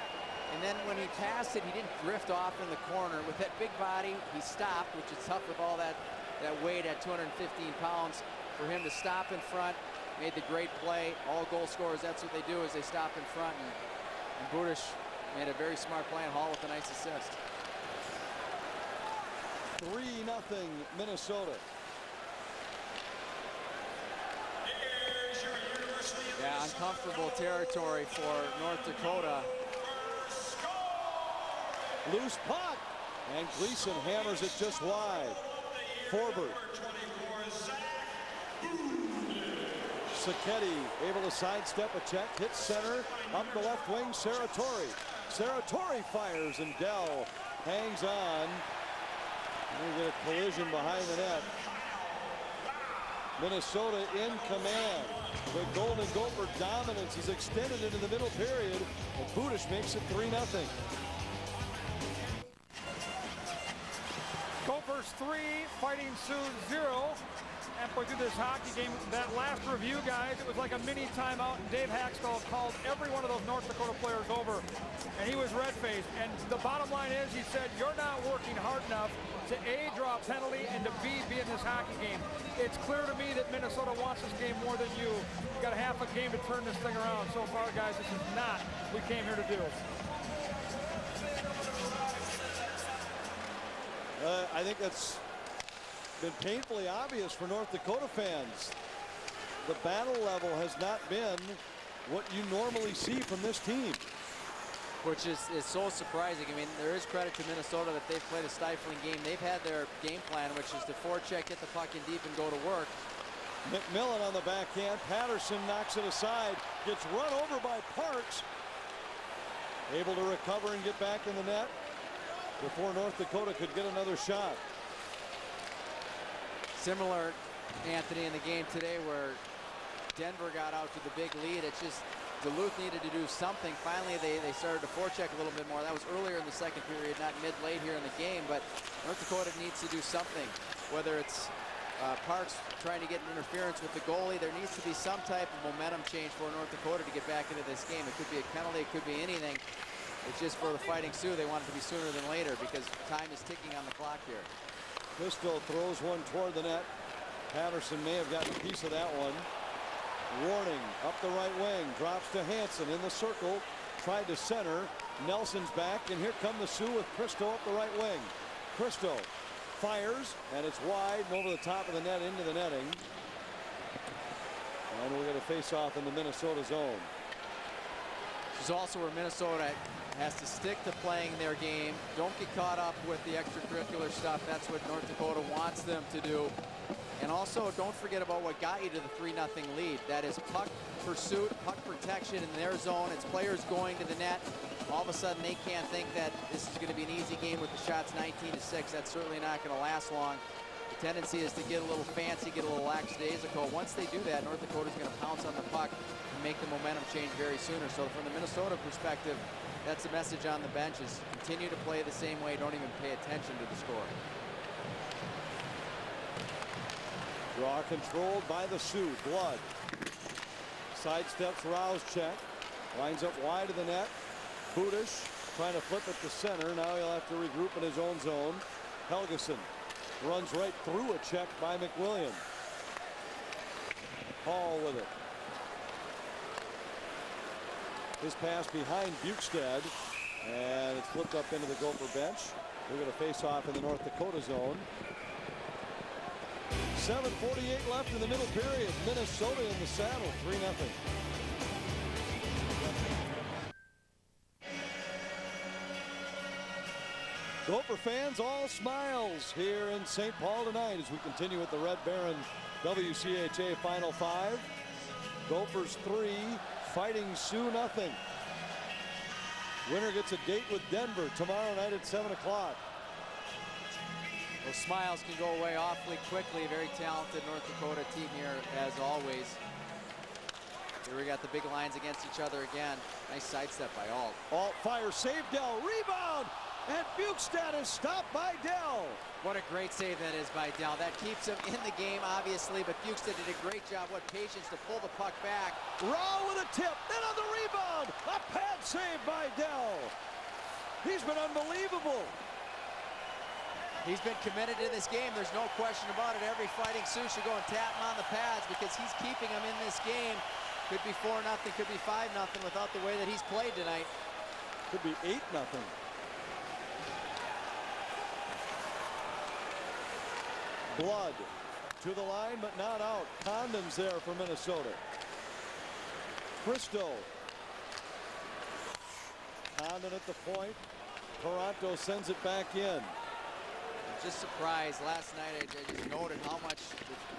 and then when he passed it, he didn't drift off in the corner. With that big body, he stopped, which is tough with all that weight at 215 pounds. For him to stop in front, made the great play. All goal scorers, that's what they do, is they stop in front, and Budish made a very smart play, and Hall with a nice assist. 3-0 Minnesota. Yeah, uncomfortable territory for North Dakota. Loose puck, and Gleason hammers it just wide. Forbert. Sacchetti able to sidestep a check, hits center, up the left wing, Serratori. Serratori fires, and Dell hangs on. We get a collision behind the net. Minnesota in command. The Golden Gopher dominance is extended into the middle period, and Budish makes it 3-0. Gophers 3, Fighting Sioux 0. Halfway through this hockey game, that last review, guys, it was like a mini timeout, and Dave Hakstol called every one of those North Dakota players over, and he was red-faced. And the bottom line is, he said, you're not working hard enough to A, draw a penalty, and to B, be in this hockey game. It's clear to me that Minnesota wants this game more than you. You've got a half a game to turn this thing around. So far, guys, this is not what we came here to do. I think that's been painfully obvious for North Dakota fans. The battle level has not been what you normally see from this team. Which is so surprising. I mean, there is credit to Minnesota that they've played a stifling game. They've had their game plan, which is to forecheck, get the puck in deep, and go to work. McMillan on the backhand. Patterson knocks it aside. Gets run over by Parks. Able to recover and get back in the net before North Dakota could get another shot. Similar, Anthony, in the game today where Denver got out to the big lead. It's just Duluth needed to do something. Finally, they started to forecheck a little bit more. That was earlier in the second period, not mid-late here in the game, but North Dakota needs to do something. Whether it's Parks trying to get an interference with the goalie, there needs to be some type of momentum change for North Dakota to get back into this game. It could be a penalty, it could be anything. It's just for the Fighting Sioux, they want it to be sooner than later because time is ticking on the clock here. Pistol throws one toward the net. Patterson may have gotten a piece of that one. Warning up the right wing, drops to Hansen in the circle, tried to center. Nelson's back, and here come the Sioux with Cristo up the right wing. Cristo fires, and it's wide and over the top of the net into the netting. And we're going to face off in the Minnesota zone. This is also where Minnesota has to stick to playing their game. Don't get caught up with the extracurricular stuff. That's what North Dakota wants them to do. And also, don't forget about what got you to the 3-0 lead. That is puck pursuit, puck protection in their zone. It's players going to the net. All of a sudden, they can't think that this is going to be an easy game with the shots 19-6. That's certainly not going to last long. The tendency is to get a little fancy, get a little lackadaisical. Once they do that, North Dakota is going to pounce on the puck and make the momentum change very sooner. So from the Minnesota perspective, that's the message on the bench is continue to play the same way. Don't even pay attention to the score. Draw controlled by the Sioux. Blood sidesteps Rao's check, lines up wide of the net. Budish trying to flip it to center. Now he'll have to regroup in his own zone. Helgeson runs right through a check by McWilliam. Hall with it. His pass behind Bukestad, and it's flipped up into the Gopher bench. We're going to face off in the North Dakota zone. 7:48 left in the middle period. Minnesota in the saddle, 3-0. Gopher fans all smiles here in St. Paul tonight as we continue with the Red Baron WCHA Final Five. Gophers 3, Fighting Sioux 0. Winner gets a date with Denver tomorrow night at 7 o'clock. Those smiles can go away awfully quickly. Very talented North Dakota team here, as always. Here we got the big lines against each other again. Nice sidestep by Alt. Alt fires, save Dell, rebound, and Bukestad is stopped by Dell. What a great save that is by Dell. That keeps him in the game, obviously, but Bukestad did a great job. What patience to pull the puck back. Rao with a tip, then on the rebound, a pad save by Dell. He's been unbelievable. He's been committed to this game. There's no question about it. Every Fighting Sioux should go and tap him on the pads because he's keeping them in this game. Could be 4-0, could be 5-0 without the way that he's played tonight. Could be 8-0. Blood to the line, but not out. Condon's there for Minnesota. Cristo. Condon at the point. Toronto sends it back in. Just surprised. Last night I just noted how much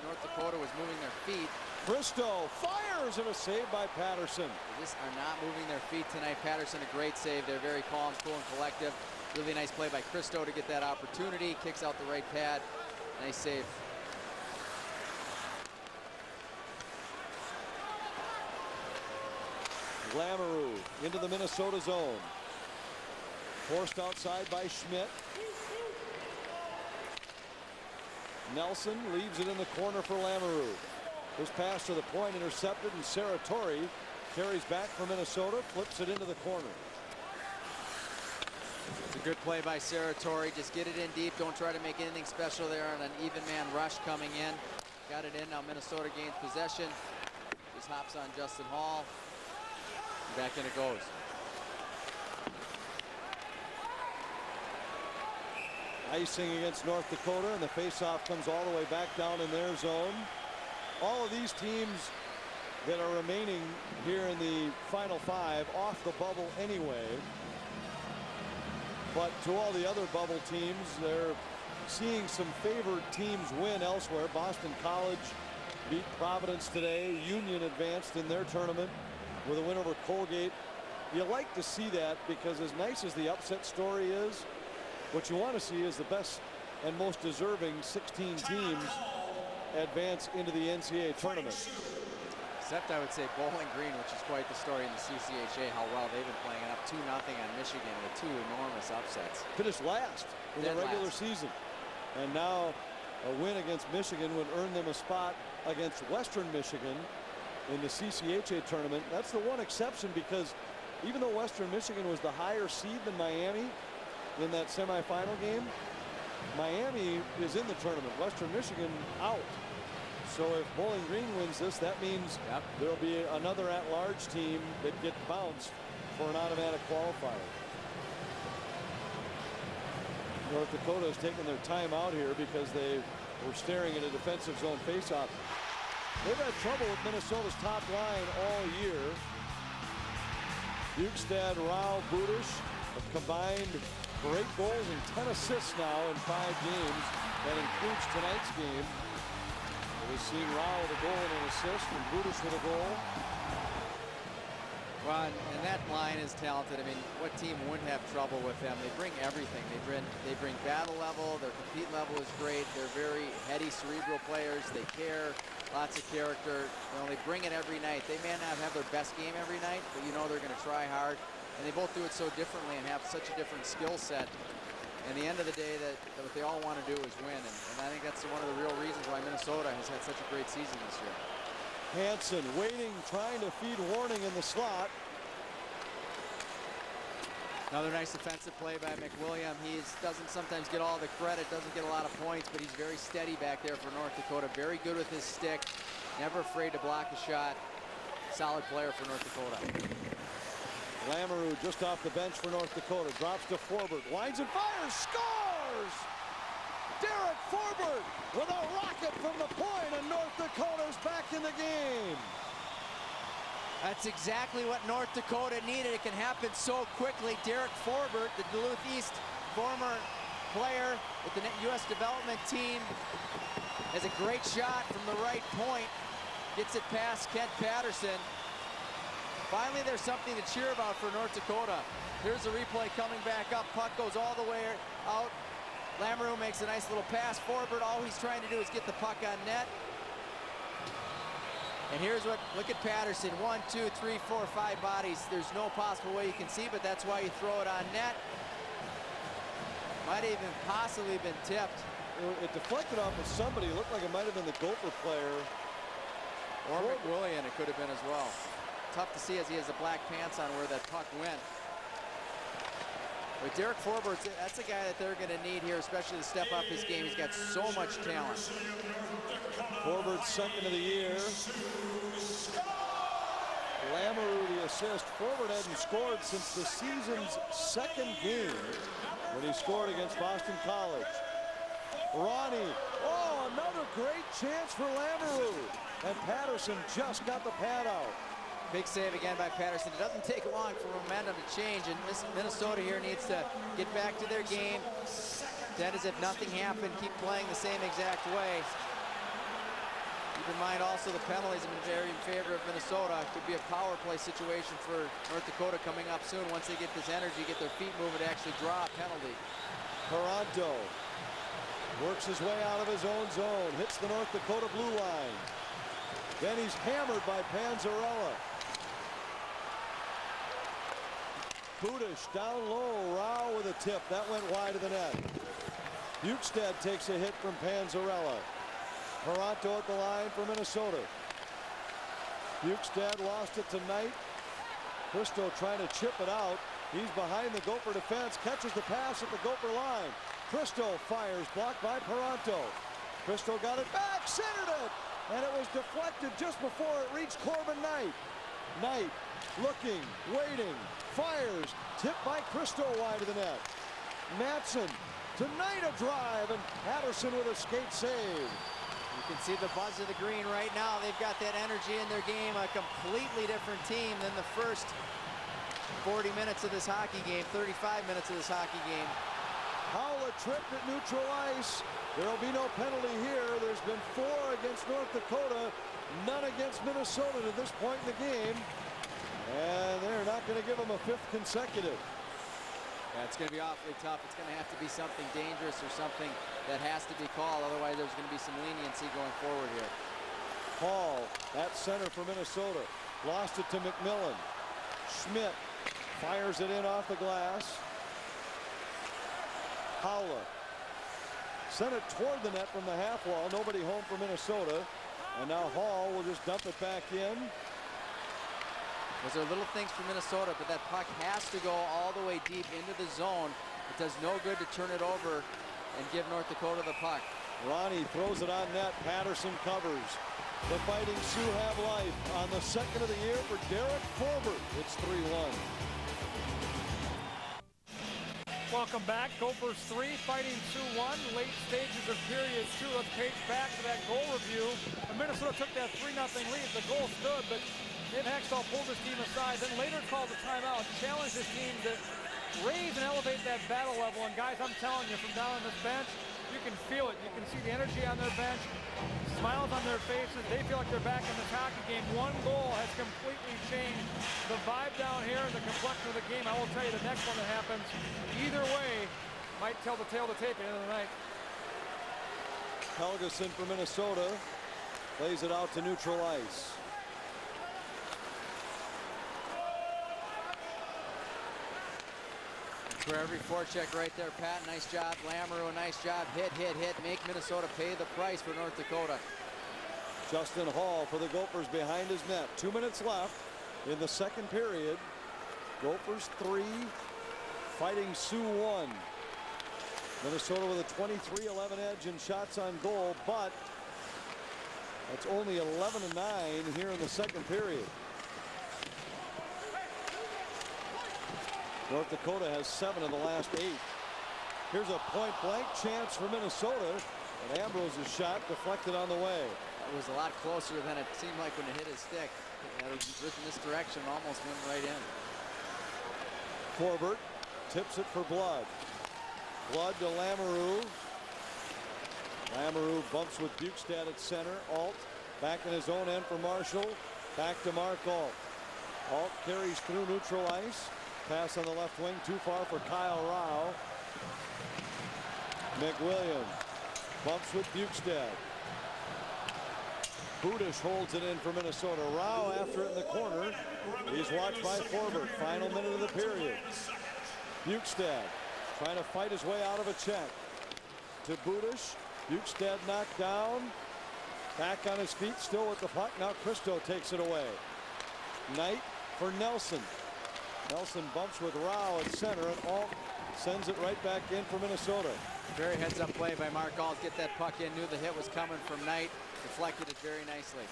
North Dakota was moving their feet. Cristo fires and a save by Patterson. They just are not moving their feet tonight. Patterson, a great save. They're very calm, cool, and collective. Really nice play by Cristo to get that opportunity. Kicks out the right pad. Nice save. Lamoureux into the Minnesota zone. Forced outside by Schmidt. Nelson leaves it in the corner for Lamoureux. This pass to the point intercepted, and Saratori carries back for Minnesota, flips it into the corner. It's a good play by Saratori. Just get it in deep. Don't try to make anything special there on an even man rush coming in. Got it in. Now Minnesota gains possession. Just hops on Justin Hall. Back in it goes. Icing against North Dakota, and the faceoff comes all the way back down in their zone. All of these teams that are remaining here in the Final Five off the bubble anyway. But to all the other bubble teams, they're seeing some favored teams win elsewhere. Boston College beat Providence today. Union advanced in their tournament with a win over Colgate. You like to see that because as nice as the upset story is, what you want to see is the best and most deserving 16 teams advance into the NCAA tournament. Except I would say Bowling Green, which is quite the story in the CCHA, how well they've been playing, up 2-0 on Michigan with 2 enormous upsets. Finished last in the regular season. And now a win against Michigan would earn them a spot against Western Michigan in the CCHA tournament. That's the one exception, because even though Western Michigan was the higher seed than Miami in that semifinal game, Miami is in the tournament. Western Michigan out. So if Bowling Green wins this, that means there'll be another at-large team that gets bounced for an automatic qualifier. North Dakota has taken their time out here because they were staring at a defensive zone faceoff. They've had trouble with Minnesota's top line all year. Bukestad, Rao, Budish have combined great goals and 10 assists now in 5 games. That includes tonight's game. We've seen Rao with a goal and an assist, and Budish with a goal. Well, and that line is talented. I mean, what team wouldn't have trouble with them? They bring everything. They bring battle level. Their compete level is great. They're very heady, cerebral players. They care. Lots of character. You know, they bring it every night. They may not have their best game every night, but you know they're going to try hard. And they both do it so differently and have such a different skill set. And the end of the day, that what they all want to do is win. And I think that's one of the real reasons why Minnesota has had such a great season this year. Hansen waiting, trying to feed Warning in the slot. Another nice defensive play by McWilliam. He doesn't sometimes get all the credit, doesn't get a lot of points, but he's very steady back there for North Dakota. Very good with his stick. Never afraid to block a shot. Solid player for North Dakota. Lamoureux just off the bench for North Dakota. Drops to Forbert. Lines and fires. Scores! Derek Forbert with a rocket from the point, and North Dakota's back in the game. That's exactly what North Dakota needed. It can happen so quickly. Derek Forbert, the Duluth East former player with the U.S. development team, has a great shot from the right point. Gets it past Kent Patterson. Finally, there's something to cheer about for North Dakota. Here's the replay coming back up. Puck goes all the way out. Lamoureux makes a nice little pass. Forbert, all he's trying to do is get the puck on net. And here's what, look at Patterson. 1, 2, 3, 4, 5 bodies. There's no possible way you can see, but that's why you throw it on net. Might have even possibly been tipped. It deflected off of somebody. It looked like it might have been the Gopher player. Or McWillian, it could have been as well. Tough to see as he has the black pants on where that puck went. But Derek Forbert, that's a guy that they're going to need here, especially to step up his game. He's got so much talent. Forbert's second of the year. Lamoureux the assist. Forbert hadn't scored since the season's second game when he scored against Boston College. Ronnie, oh, another great chance for Lamoureux. And Patterson just got the pad out. Big save again by Patterson. It doesn't take long for momentum to change, and Minnesota here needs to get back to their game. Then as if nothing happened, keep playing the same exact way. Keep in mind also the penalties have been very in favor of Minnesota. It could be a power play situation for North Dakota coming up soon. Once they get this energy, get their feet moving to actually draw a penalty. Paranto works his way out of his own zone, hits the North Dakota blue line. Then he's hammered by Panzarella. Budish down low, Rao with a tip. That went wide of the net. Bukestad takes a hit from Panzarella. Paranto at the line for Minnesota. Bukestad lost it tonight. Cristo trying to chip it out. He's behind the Gopher defense, catches the pass at the Gopher line. Cristo fires, blocked by Paranto. Cristo got it back, centered it, and it was deflected just before it reached Corbin Knight. Knight looking, waiting, fires, tipped by Cristo wide of the net. Matson to Knight a drive, and Patterson with a skate save. You can see the buzz of the green right now. They've got that energy in their game, a completely different team than the first 40 minutes of this hockey game, 35 minutes of this hockey game. Howlett tripped at neutral ice. There'll be no penalty here. There's been 4 against North Dakota, none against Minnesota to this point in the game. And they're not going to give them a 5th consecutive. Yeah, it's going to be awfully tough. It's going to have to be something dangerous or something that has to be called. Otherwise, there's going to be some leniency going forward here. Hall at center for Minnesota. Lost it to McMillan. Schmidt fires it in off the glass. Howlett sent it toward the net from the half wall. Nobody home for Minnesota. And now Hall will just dump it back in. Those are little things for Minnesota, but that puck has to go all the way deep into the zone. It does no good to turn it over and give North Dakota the puck. Ronnie throws it on net. Patterson covers. The Fighting Sioux have life on the second of the year for Derek Forbert. It's 3-1. Welcome back. Gophers 3, Fighting Sioux 1. Late stages of period 2. Let's page back to that goal review. And Minnesota took that 3-0 lead. The goal stood, but Dave Hakstol pulled his team aside, then later called the timeout, challenged his team to raise and elevate that battle level. And guys, I'm telling you, from down on this bench, you can feel it. You can see the energy on their bench, smiles on their faces. They feel like they're back in this hockey game. One goal has completely changed the vibe down here and the complexion of the game. I will tell you, the next one that happens, either way, might tell the tale to tape at the end of the night. Helgeson for Minnesota plays it out to neutral ice. For every forecheck right there, Pat, nice job. Lamoureux, a nice job. Hit, hit, hit. Make Minnesota pay the price for North Dakota. Justin Hall for the Gophers behind his net. 2 minutes left in the second period. Gophers 3, Fighting Sioux 1. Minnesota with a 23-11 edge in shots on goal, but that's only 11-9 here in the second period. North Dakota has 7 of the last 8. Here's a point-blank chance for Minnesota, and Ambrose's shot deflected on the way. That was a lot closer than it seemed like when it hit his stick. It was in this direction, almost went right in. Forbert tips it for Blood. Blood to Lamoureux. Lamoureux bumps with Bukestad at center. Alt back in his own end for Marshall. Back to Mark Alt. Alt carries through neutral ice. Pass on the left wing, too far for Kyle Rao. McWilliams bumps with Bukestad. Budish holds it in for Minnesota. Rao after it in the corner. He's watched by Forbert. Final minute of the period. Bukestad trying to fight his way out of a check. To Budish. Bukestad knocked down. Back on his feet, still with the puck. Now Christo takes it away. Knight for Nelson. Nelson bumps with Rao at center, and Alt sends it right back in for Minnesota. Very heads-up play by Mark Alt. Get that puck in. Knew the hit was coming from Knight. Deflected it very nicely.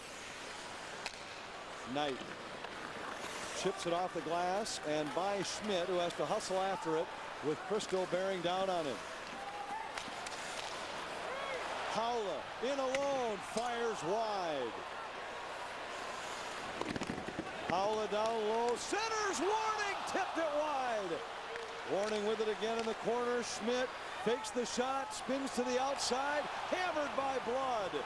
Knight chips it off the glass, and by Schmidt, who has to hustle after it with Christo bearing down on him. Howla in alone, fires wide. Howla down low, centers, warning, tipped it wide. Warning with it again in the corner. Schmidt fakes the shot, spins to the outside, hammered by Blood.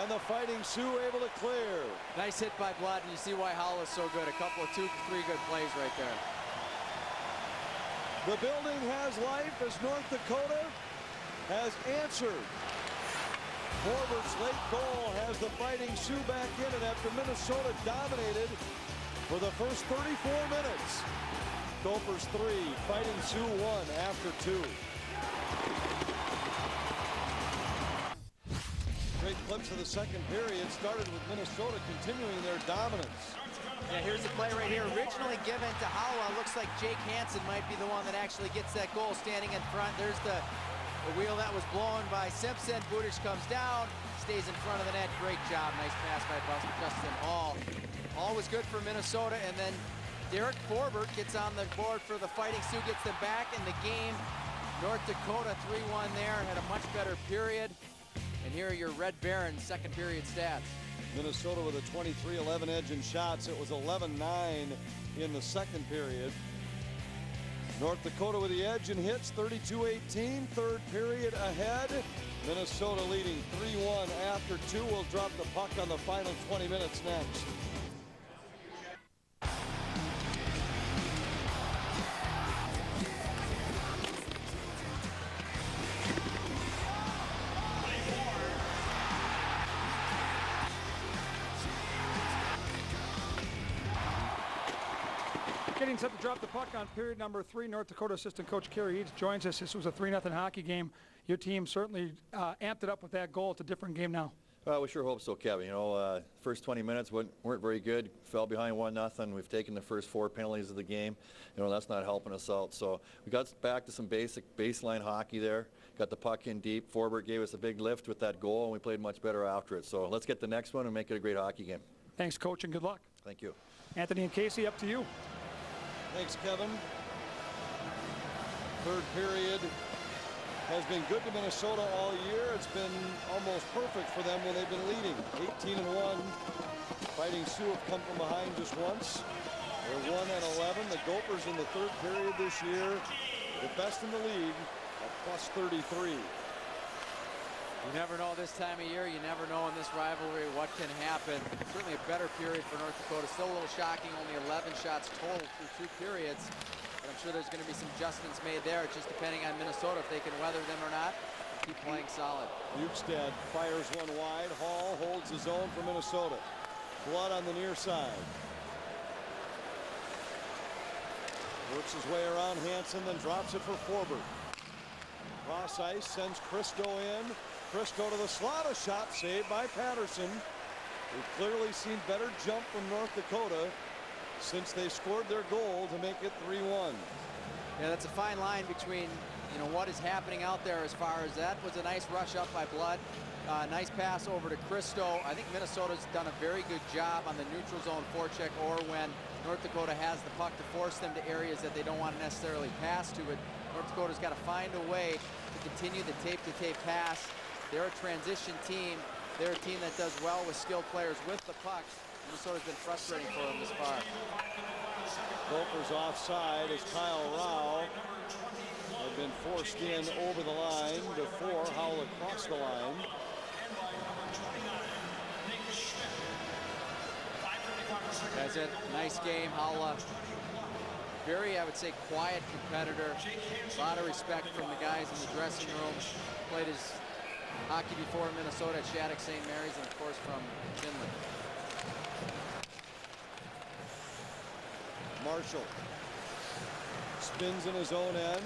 And the Fighting Sioux able to clear. Nice hit by Blood, and you see why Howla's so good. A couple of 2-3 good plays right there. The building has life as North Dakota has answered. Forbert's late goal has the Fighting Sioux back in it after Minnesota dominated for the first 34 minutes. Gophers 3, Fighting Sioux 1 after 2. Great clips of the second period started with Minnesota continuing their dominance. Yeah, here's the play right here. Originally given to Howla. Looks like Jake Hansen might be the one that actually gets that goal standing in front. There's the wheel that was blown by Simpson. Budish comes down, stays in front of the net. Great job. Nice pass by Justin Hall. All was good for Minnesota, and then Derek Forbert gets on the board for the Fighting Sioux, gets them back in the game. North Dakota 3-1 there, had a much better period. And here are your Red Barons second period stats. Minnesota with a 23-11 edge in shots. It was 11-9 in the second period. North Dakota with the edge in hits, 32-18, third period ahead. Minnesota leading 3-1 after 2. We'll drop the puck on the final 20 minutes next. Getting set to drop the puck on period number 3. North Dakota assistant coach Kerry Eads joins us. This was a 3-0 hockey game. Your team certainly amped it up with that goal. It's a different game now. We sure hope so, Kevin. You know, first 20 minutes weren't very good. Fell behind 1-0. We've taken the first 4 penalties of the game. You know, that's not helping us out. So we got back to some basic baseline hockey there. Got the puck in deep. Forbert gave us a big lift with that goal, and we played much better after it. So let's get the next one and make it a great hockey game. Thanks, Coach, and good luck. Thank you. Anthony and Casey, up to you. Thanks, Kevin. Third period has been good to Minnesota all year. It's been almost perfect for them when they've been leading. 18-1. Fighting Sioux have come from behind just once. They're 1-11. The Gophers in the third period this year, the best in the league at +33. You never know this time of year. You never know in this rivalry what can happen. Certainly a better period for North Dakota. Still a little shocking, only 11 shots total through 2 periods. But I'm sure there's going to be some adjustments made there, just depending on Minnesota, if they can weather them or not. Keep playing solid. Bukestad fires one wide. Hall holds his own for Minnesota. Blood on the near side. Works his way around Hansen, then drops it for Forbert. Cross ice, sends Christo in. Christo to the slot, a shot saved by Patterson. We've clearly seen better jump from North Dakota since they scored their goal to make it 3-1. Yeah, that's a fine line between, you know, what is happening out there as far as that was a nice rush up by Blood. Nice pass over to Christo. I think Minnesota's done a very good job on the neutral zone forecheck or when North Dakota has the puck to force them to areas that they don't want to necessarily pass to, but North Dakota's got to find a way to continue the tape-to-tape pass. They're a transition team. They're a team that does well with skilled players with the pucks. Minnesota's been frustrating for them this far. Gofer's offside as Kyle Rao had been forced in over the line before Howell across the line. That's a nice game. Howell, very, I would say, quiet competitor. A lot of respect from the guys in the dressing room. Played his hockey before in Minnesota at Shattuck St. Mary's, and of course from Finland. Marshall spins in his own end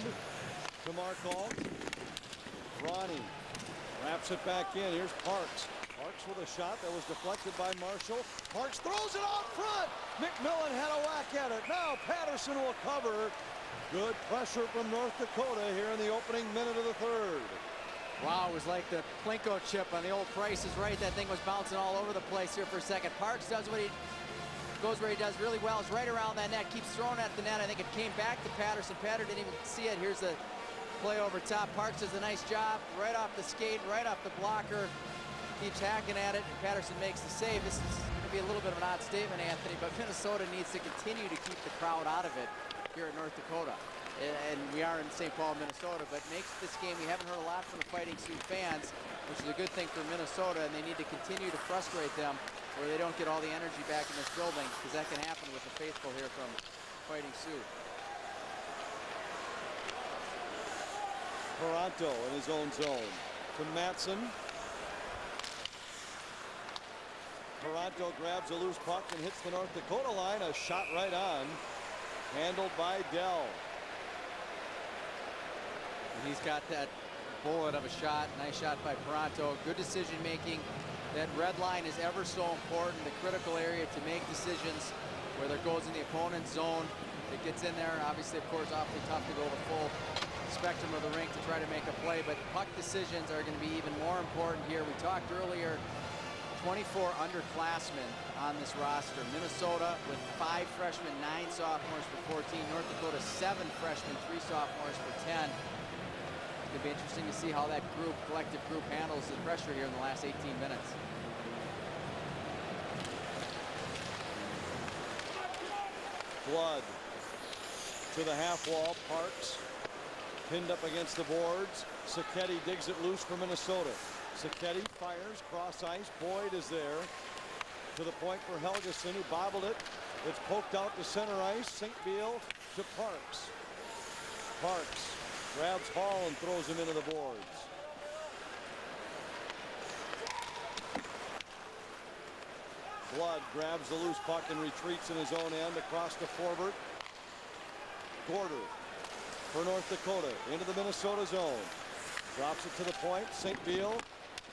to Markov. Ronnie wraps it back in. Here's Parks. Parks with a shot that was deflected by Marshall. Parks throws it out front. McMillan had a whack at it. Now Patterson will cover. Good pressure from North Dakota here in the opening minute of the third. Wow, it was like the Plinko chip on the old Price is Right. That thing was bouncing all over the place here for a second. Parks does what he goes where he does really well. Is right around that net, keeps throwing at the net. I think it came back to Patterson. Patterson didn't even see it. Here's the play over top. Parks does a nice job right off the skate, right off the blocker. Keeps hacking at it, and Patterson makes the save. This is going to be a little bit of an odd statement, Anthony, but Minnesota needs to continue to keep the crowd out of it here at North Dakota. And we are in St. Paul, Minnesota, but makes this game, we haven't heard a lot from the Fighting Sioux fans, which is a good thing for Minnesota, and they need to continue to frustrate them where they don't get all the energy back in this building, because that can happen with the faithful here from Fighting Sioux. Toronto in his own zone to Matson. Toronto grabs a loose puck and hits the North Dakota line. A shot right on. Handled by Dell. And he's got that bullet of a shot. Nice shot by Toronto. Good decision making. That red line is ever so important. The critical area to make decisions, whether it goes in the opponent's zone. It gets in there. Obviously, of course, awfully tough to go the full spectrum of the rink to try to make a play. But puck decisions are going to be even more important here. We talked earlier. 24 underclassmen on this roster. Minnesota with 5 freshmen, 9 sophomores for 14. North Dakota 7 freshmen, 3 sophomores for 10. It'll be interesting to see how that group, collective group, handles the pressure here in the last 18 minutes. Blood to the half wall. Parks pinned up against the boards. Sacchetti digs it loose for Minnesota. Sacchetti fires cross ice. Boyd is there to the point for Helgeson, who bobbled it. It's poked out to center ice. St. Beal to Parks. Parks grabs Hall and throws him into the boards. Blood grabs the loose puck and retreats in his own end across to Forbert. Gorder for North Dakota into the Minnesota zone. Drops it to the point. St. Beal.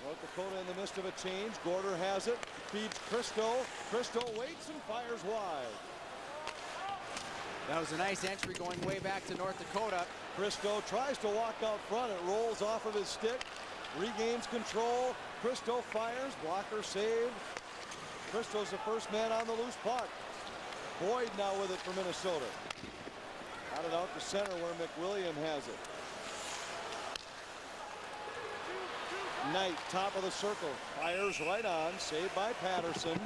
North Dakota in the midst of a change. Gorder has it. Feeds Christo. Christo waits and fires wide. That was a nice entry going way back to North Dakota. Christo tries to walk out front. It rolls off of his stick. Regains control. Christo fires. Blocker save. Christo's the first man on the loose puck. Boyd now with it for Minnesota. Got it out to center where McWilliam has it. Knight, top of the circle, fires right on, saved by Patterson.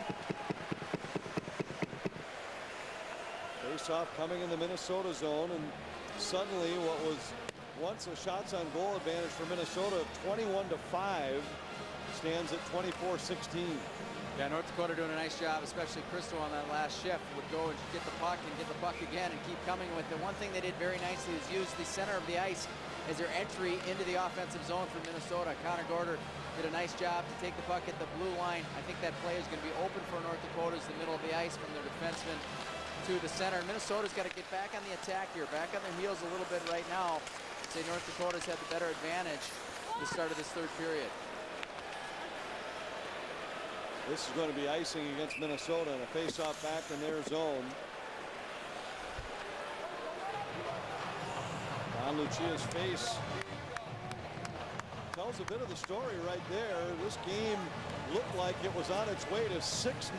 Face-off coming in the Minnesota zone, and suddenly what was once a shots on goal advantage for Minnesota of 21-5 stands at 24-16. Yeah, North Dakota doing a nice job, especially Christo on that last shift. Would go and get the puck again and keep coming with it. One thing they did very nicely is use the center of the ice as their entry into the offensive zone for Minnesota. Connor Gorder did a nice job to take the puck at the blue line. I think that play is going to be open for North Dakota as the middle of the ice from their defenseman to the center. Minnesota's got to get back on the attack here, back on their heels a little bit right now. I'd say North Dakota's had the better advantage at the start of this third period. This is going to be icing against Minnesota and a face-off back in their zone. Don Lucia's face tells a bit of the story right there. This game looked like it was on its way to 6-0.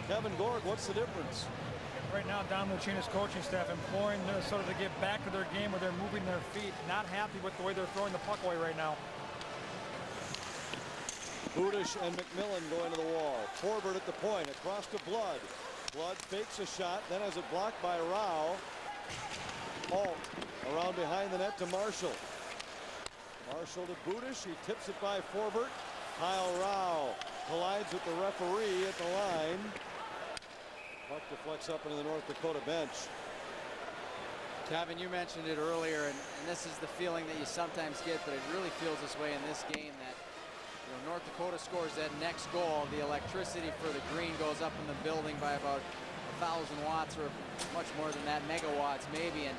Kevin Gorg, what's the difference? Right now, Don Lucchina's coaching staff imploring Minnesota to get back to their game where they're moving their feet. Not happy with the way they're throwing the puck away right now. Budish and McMillan going to the wall. Forbert at the point, across to Blood. Blood fakes a shot, then has it blocked by Rao. Alt around behind the net to Marshall. Marshall to Budish, he tips it by Forbert. Kyle Rao collides with the referee at the line. Puck deflects up into the North Dakota bench. Kevin, you mentioned it earlier, and this is the feeling that you sometimes get, but it really feels this way in this game, that North Dakota scores that next goal. The electricity for the green goes up in the building by about 1,000 watts, or much more than that, megawatts maybe. And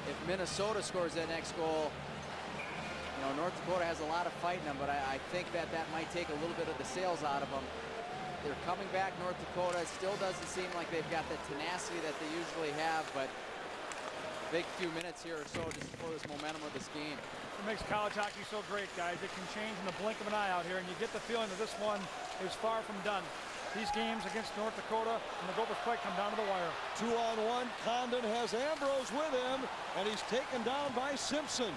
if Minnesota scores that next goal, North Dakota has a lot of fight in them, but I think that might take a little bit of the sails out of them. They're coming back, North Dakota. It still doesn't seem like they've got the tenacity that they usually have, but big few minutes here or so just before this momentum of this game. What makes college hockey so great, guys? It can change in the blink of an eye out here, and you get the feeling that this one is far from done. These games against North Dakota and the Gophers play come down to the wire. 2-on-1, Condon has Ambrose with him, and he's taken down by Simpson.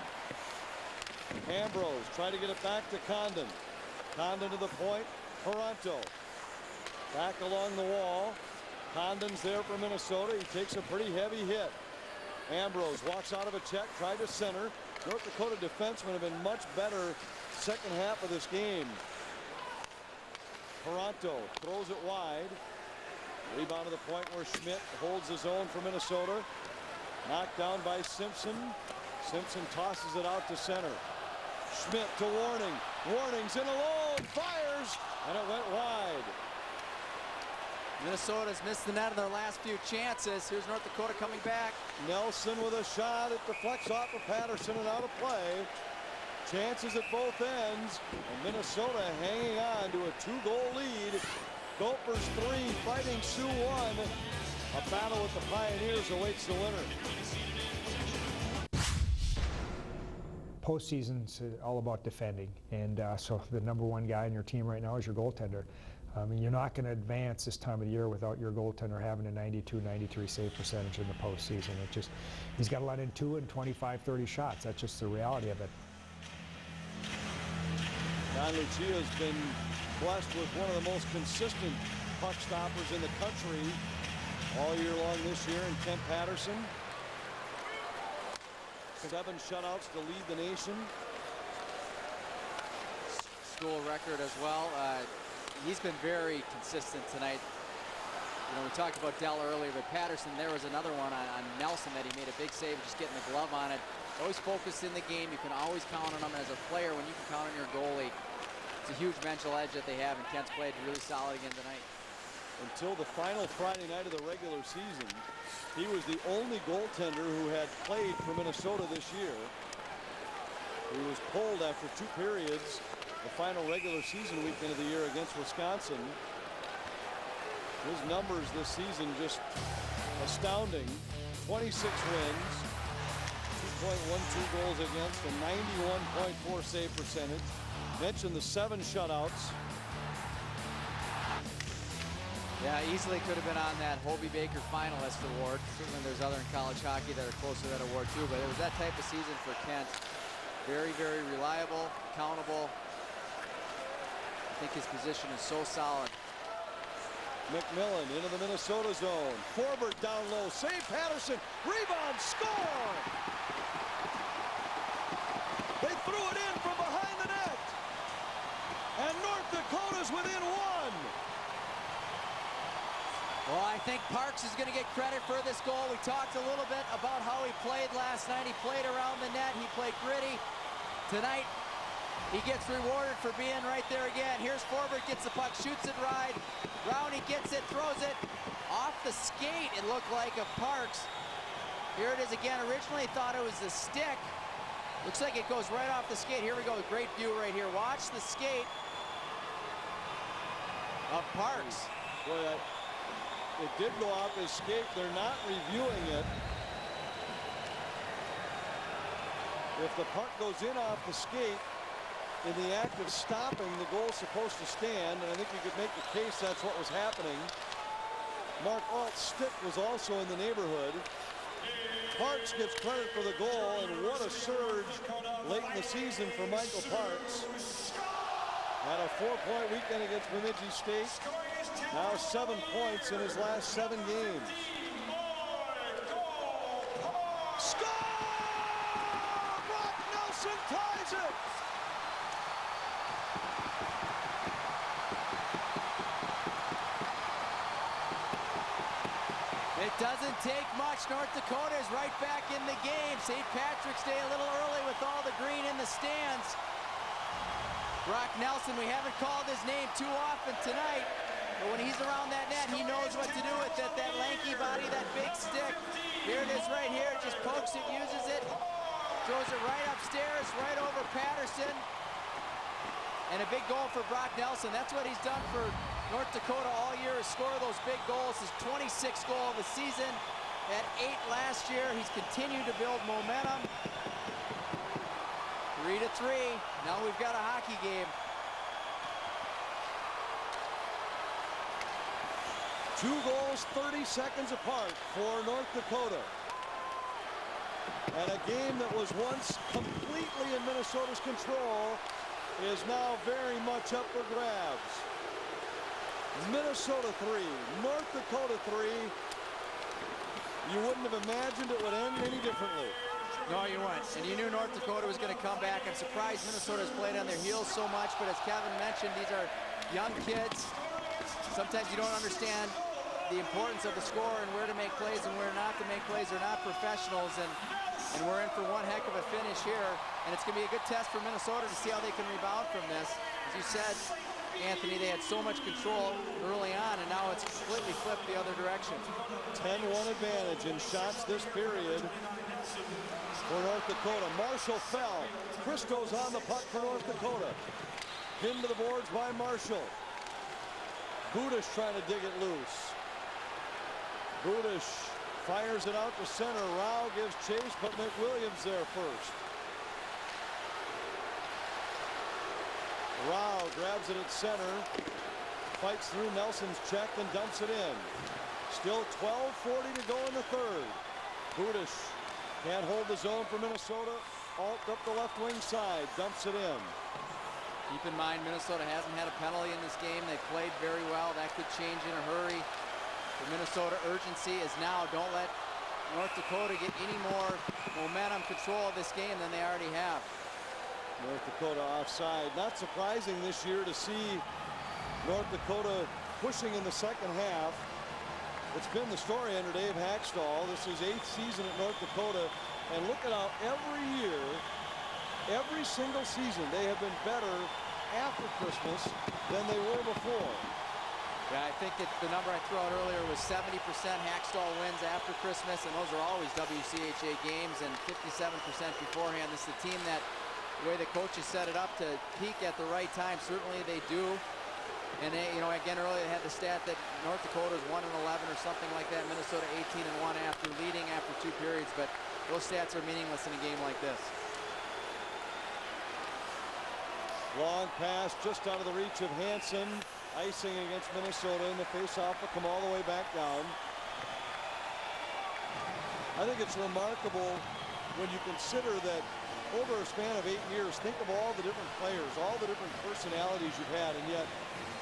Ambrose trying to get it back to Condon. Condon to the point, Toronto. Back along the wall. Condon's there for Minnesota. He takes a pretty heavy hit. Ambrose walks out of a check, tried to center. North Dakota defensemen have been much better second half of this game. Toronto throws it wide. Rebound to the point where Schmidt holds his own for Minnesota. Knocked down by Simpson. Simpson tosses it out to center. Schmidt to Warning. Warning's in alone, fires, and it went wide. Minnesota's missed the net in their last few chances. Here's North Dakota coming back. Nelson with a shot. It deflects off of Patterson and out of play. Chances at both ends. And Minnesota hanging on to a 2-goal lead. Gophers 3, Fighting Sioux 1. A battle with the Pioneers awaits the winner. Postseason's all about defending, and so the #1 guy on your team right now is your goaltender. I mean, you're not going to advance this time of the year without your goaltender having a 92, 93 save percentage in the postseason. It just, he's got to let in 2 and 25, 30 shots. That's just the reality of it. Don Lucia has been blessed with one of the most consistent puck stoppers in the country all year long this year in Kent Patterson. 7 shutouts to lead the nation. School record as well. He's been very consistent tonight. We talked about Dell earlier, but Patterson, there was another one on Nelson that he made a big save, just getting the glove on it. Always focused in the game. You can always count on him as a player. When you can count on your goalie, it's a huge mental edge that they have, and Kent's played really solid again tonight. Until the final Friday night of the regular season, he was the only goaltender who had played for Minnesota this year. He was pulled after 2 periods the final regular season weekend of the year against Wisconsin. His numbers this season just astounding. 26 wins, 2.12 goals against, a 91.4 save percentage. Mentioned the 7 shutouts. Yeah, easily could have been on that Hobie Baker finalist award. Certainly there's other in college hockey that are close to that award too, but it was that type of season for Kent. Very, very reliable, accountable. I think his position is so solid. McMillan into the Minnesota zone. Forbert down low. Save Patterson. Rebound. Score! They threw it in from behind the net. And North Dakota's within 1. Well, I think Parks is going to get credit for this goal. We talked a little bit about how he played last night. He played around the net. He played gritty. Tonight, he gets rewarded for being right there again. Here's Forbert, gets the puck, shoots it right. Rowney gets it, throws it off the skate. It looked like of Parks. Here it is again. Originally thought it was the stick. Looks like it goes right off the skate. Here we go. Great view right here. Watch the skate of Parks. Boy, it did go off his skate. They're not reviewing it. If the puck goes in off the skate, in the act of stopping, the goal's supposed to stand, and I think you could make the case that's what was happening. Mark Alt's stick was also in the neighborhood. Parks gets credit for the goal, and what a surge late in the season for Michael Parks. Had a 4-point weekend against Bemidji State. Now 7 points in his last 7 games. Score! Brock Nelson ties it! It doesn't take much. North Dakota is right back in the game. St. Patrick's Day a little early with all the green in the stands. Brock Nelson, we haven't called his name too often tonight, but when he's around that net, he knows what to do with it. That lanky body, that big stick. Here it is right here. Just pokes it, uses it, throws it right upstairs, right over Patterson. And a big goal for Brock Nelson. That's what he's done for North Dakota all year, is score those big goals. His 26th goal of the season. At 8 last year, he's continued to build momentum. 3-3. Now we've got a hockey game. 2 goals 30 seconds apart for North Dakota. And a game that was once completely in Minnesota's control is now very much up for grabs. Minnesota 3, North Dakota 3. You wouldn't have imagined it would end any differently. No, you wouldn't. And you knew North Dakota was going to come back. I'm surprised Minnesota's played on their heels so much, but as Kevin mentioned, these are young kids. Sometimes you don't understand the importance of the score and where to make plays and where not to make plays. They're not professionals, and we're in for one heck of a finish here. And it's going to be a good test for Minnesota to see how they can rebound from this. As you said, Anthony, they had so much control early on, and now it's completely flipped the other direction. 10-1 advantage in shots this period for North Dakota. Marshall fell. Christo's on the puck for North Dakota. Pinned to the boards by Marshall. Budish trying to dig it loose. Budish fires it out to center. Rao gives chase, but McWilliams there first. Rao grabs it at center. Fights through Nelson's check and dumps it in. Still 12:40 to go in the third. Budish can't hold the zone for Minnesota. Alt up the left wing side. Dumps it in. Keep in mind, Minnesota hasn't had a penalty in this game. They played very well. That could change in a hurry. The Minnesota urgency is now, don't let North Dakota get any more momentum control of this game than they already have. North Dakota offside. Not surprising this year to see North Dakota pushing in the second half. It's been the story under Dave Hakstol. This is 8th season at North Dakota. And look at how every year, every single season, they have been better after Christmas than they were before. Yeah, I think that the number I threw out earlier was 70% Hakstol wins after Christmas, and those are always WCHA games, and 57% beforehand. This is a team that, the way the coaches set it up to peak at the right time, certainly they do. And they, you know, again earlier they had the stat that North Dakota is 1-11 or something like that. Minnesota 18-1 after leading after 2 periods, but those stats are meaningless in a game like this. Long pass just out of the reach of Hansen. Icing against Minnesota, and the face-off will come all the way back down. I think it's remarkable when you consider that over a span of 8 years, think of all the different players, all the different personalities you've had, and yet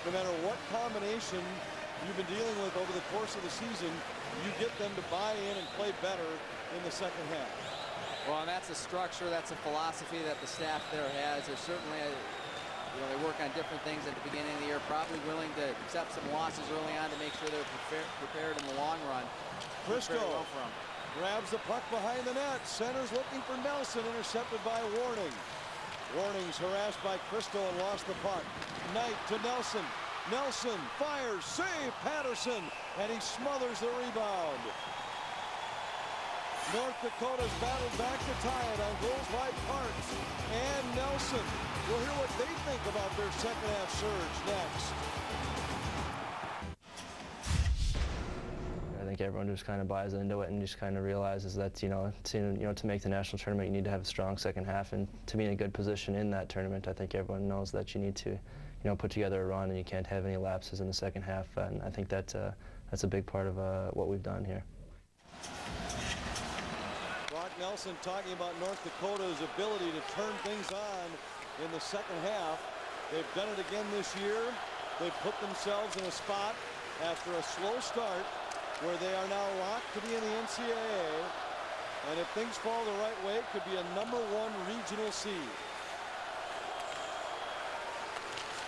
no matter what combination you've been dealing with over the course of the season, you get them to buy in and play better in the second half. Well, and that's a structure, that's a philosophy that the staff there has. There's certainly they work on different things at the beginning of the year, probably willing to accept some losses early on to make sure they're prepared in the long run. Christo grabs the puck behind the net. Center's looking for Nelson, intercepted by Warning. Warning's harassed by Christo and lost the puck. Knight to Nelson. Nelson fires, save Patterson, and he smothers the rebound. North Dakota's battled back to tie it on goals by Parks and Nelson. We'll hear what they think about their second half surge next. I think everyone just kind of buys into it and just kind of realizes that, to make the national tournament, you need to have a strong second half, and to be in a good position in that tournament, I think everyone knows that you need to, put together a run, and you can't have any lapses in the second half. And I think that that's a big part of what we've done here. Brock Nelson talking about North Dakota's ability to turn things on in the second half. They've done it again this year. They've put themselves in a spot after a slow start where they are now locked to be in the NCAA. And if things fall the right way, it could be a #1 regional seed.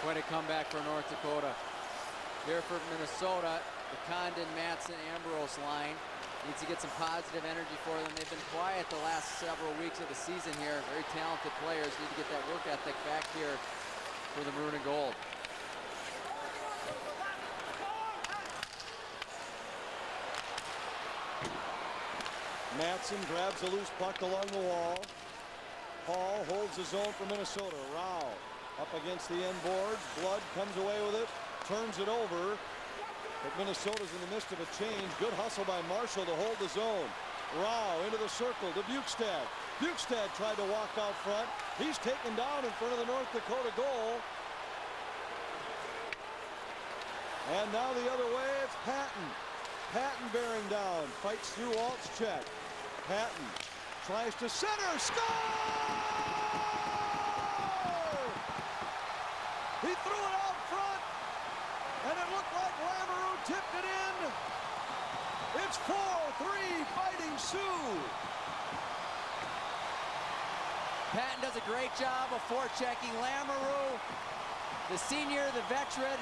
Quite a comeback for North Dakota. Here for Minnesota, the Condon, Matson, Ambrose line needs to get some positive energy for them. They've been quiet the last several weeks of the season here. Very talented players need to get that work ethic back here for the Maroon and Gold. Matson grabs a loose puck along the wall. Hall holds his own for Minnesota. Rao up against the end boards. Blood comes away with it, turns it over. But Minnesota's in the midst of a change. Good hustle by Marshall to hold the zone. Rao into the circle to Bukestad. Bukestad tried to walk out front. He's taken down in front of the North Dakota goal. And now the other way, it's Patton. Patton bearing down, fights through Alt's check. Patton tries to center, score! He threw it out front, and it looked like Lamoureux tipped it in. It's 4-3 Fighting Sioux. Patton does a great job of forechecking Lamoureux, the senior, the veteran.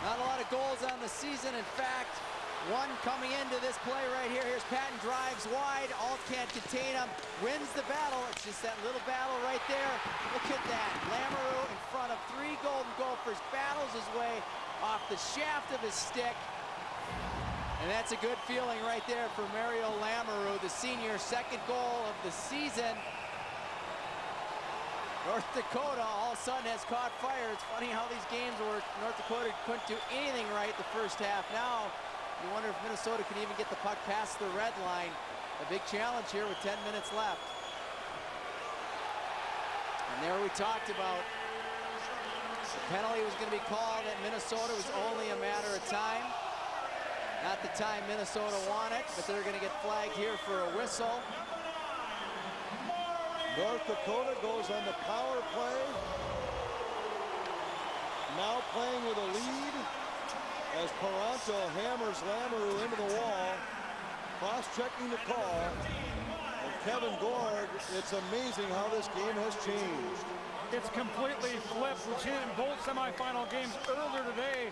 Not a lot of goals on the season. In fact, one coming into this play right here. Here's Patton, drives wide. Alt can't contain him. Wins the battle. It's just that little battle right there. Look at that. Lamoureux in front of 3 Golden Gophers. Battles his way off the shaft of his stick. And that's a good feeling right there for Mario Lamoureux, the senior, second goal of the season. North Dakota all of a sudden has caught fire. It's funny how these games work. North Dakota couldn't do anything right the first half. Now you wonder if Minnesota can even get the puck past the red line. A big challenge here with 10 minutes left. And there we talked about the penalty was going to be called at Minnesota. It was only a matter of time. Not the time Minnesota wanted, but they're going to get flagged here for a whistle. North Dakota goes on the power play. Now playing with a lead as Paranto hammers Lamoureux into the wall. Cross-checking the call. And Kevin Gord, it's amazing how this game has changed. It's completely flipped. We've seen it in both semifinal games earlier today.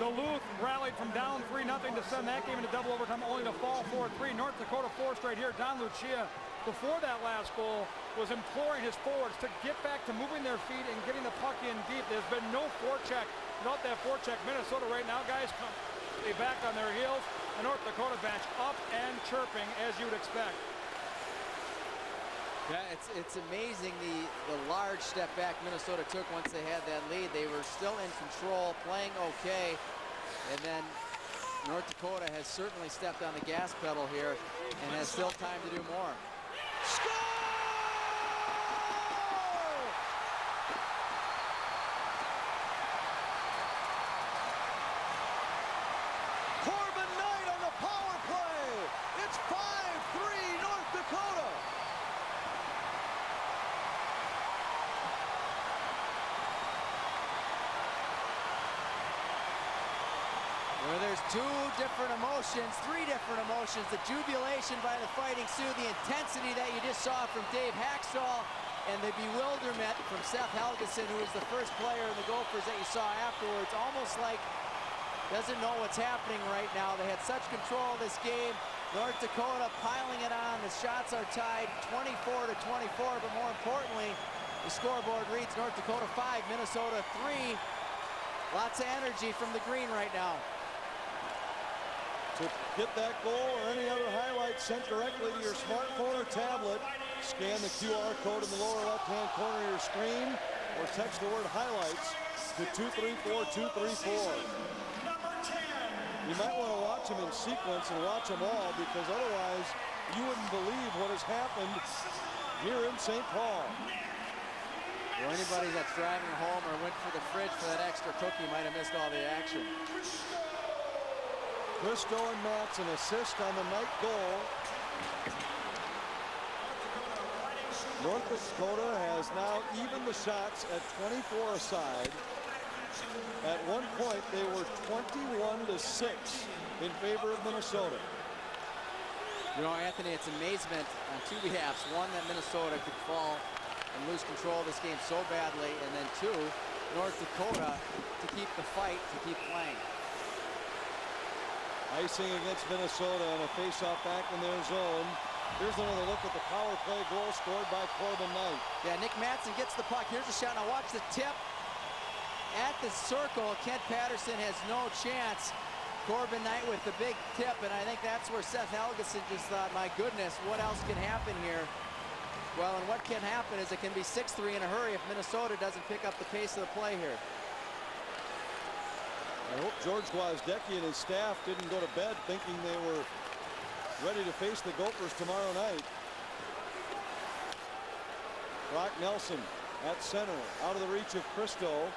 Duluth rallied from down 3-0 to send that game into double overtime, only to fall 4-3. North Dakota 4 straight here. Don Lucia, before that last goal, was imploring his forwards to get back to moving their feet and getting the puck in deep. There's been no forecheck. Without that forecheck, Minnesota right now, guys, come back on their heels. The North Dakota bench up and chirping, as you would expect. Yeah, it's amazing the large step back Minnesota took once they had that lead. They were still in control, playing okay, and then North Dakota has certainly stepped on the gas pedal here and has still time to do more. Score! Corbin Knight on the power play. It's 5-3 North Dakota. Where there's 2 different emotions, 3 different emotions. The jubilation by the Fighting Sioux, the intensity that you just saw from Dave Hakstol, and the bewilderment from Seth Helgeson, who was the first player in the Gophers that you saw afterwards. Almost like doesn't know what's happening right now. They had such control of this game. North Dakota piling it on. The shots are tied 24-24, but more importantly, the scoreboard reads North Dakota 5, Minnesota 3. Lots of energy from the green right now. To get that goal or any other highlight sent directly to your smartphone or tablet, scan the QR code in the lower left-hand corner of your screen or text the word highlights to 234-234. You might want to watch them in sequence and watch them all, because otherwise you wouldn't believe what has happened here in St. Paul. Well, anybody that's driving home or went for the fridge for that extra cookie might have missed all the action. Christo and Matson assist on the night goal. North Dakota has now evened the shots at 24 aside. At one point, they were 21-6 in favor of Minnesota. You know, Anthony, it's amazement on two behalves. One, that Minnesota could fall and lose control of this game so badly, and then two, North Dakota to keep the fight, to keep playing. Icing against Minnesota on a face-off back in their zone. Here's another look at the power play goal scored by Corbin Knight. Yeah, Nick Matson gets the puck. Here's a shot. Now watch the tip. At the circle, Kent Patterson has no chance. Corbin Knight with the big tip, and I think that's where Seth Helgeson just thought, my goodness, what else can happen here? Well, and what can happen is it can be 6-3 in a hurry if Minnesota doesn't pick up the pace of the play here. I hope George Gwozdecki and his staff didn't go to bed thinking they were ready to face the Gophers tomorrow night. Brock Nelson at center, out of the reach of Christo.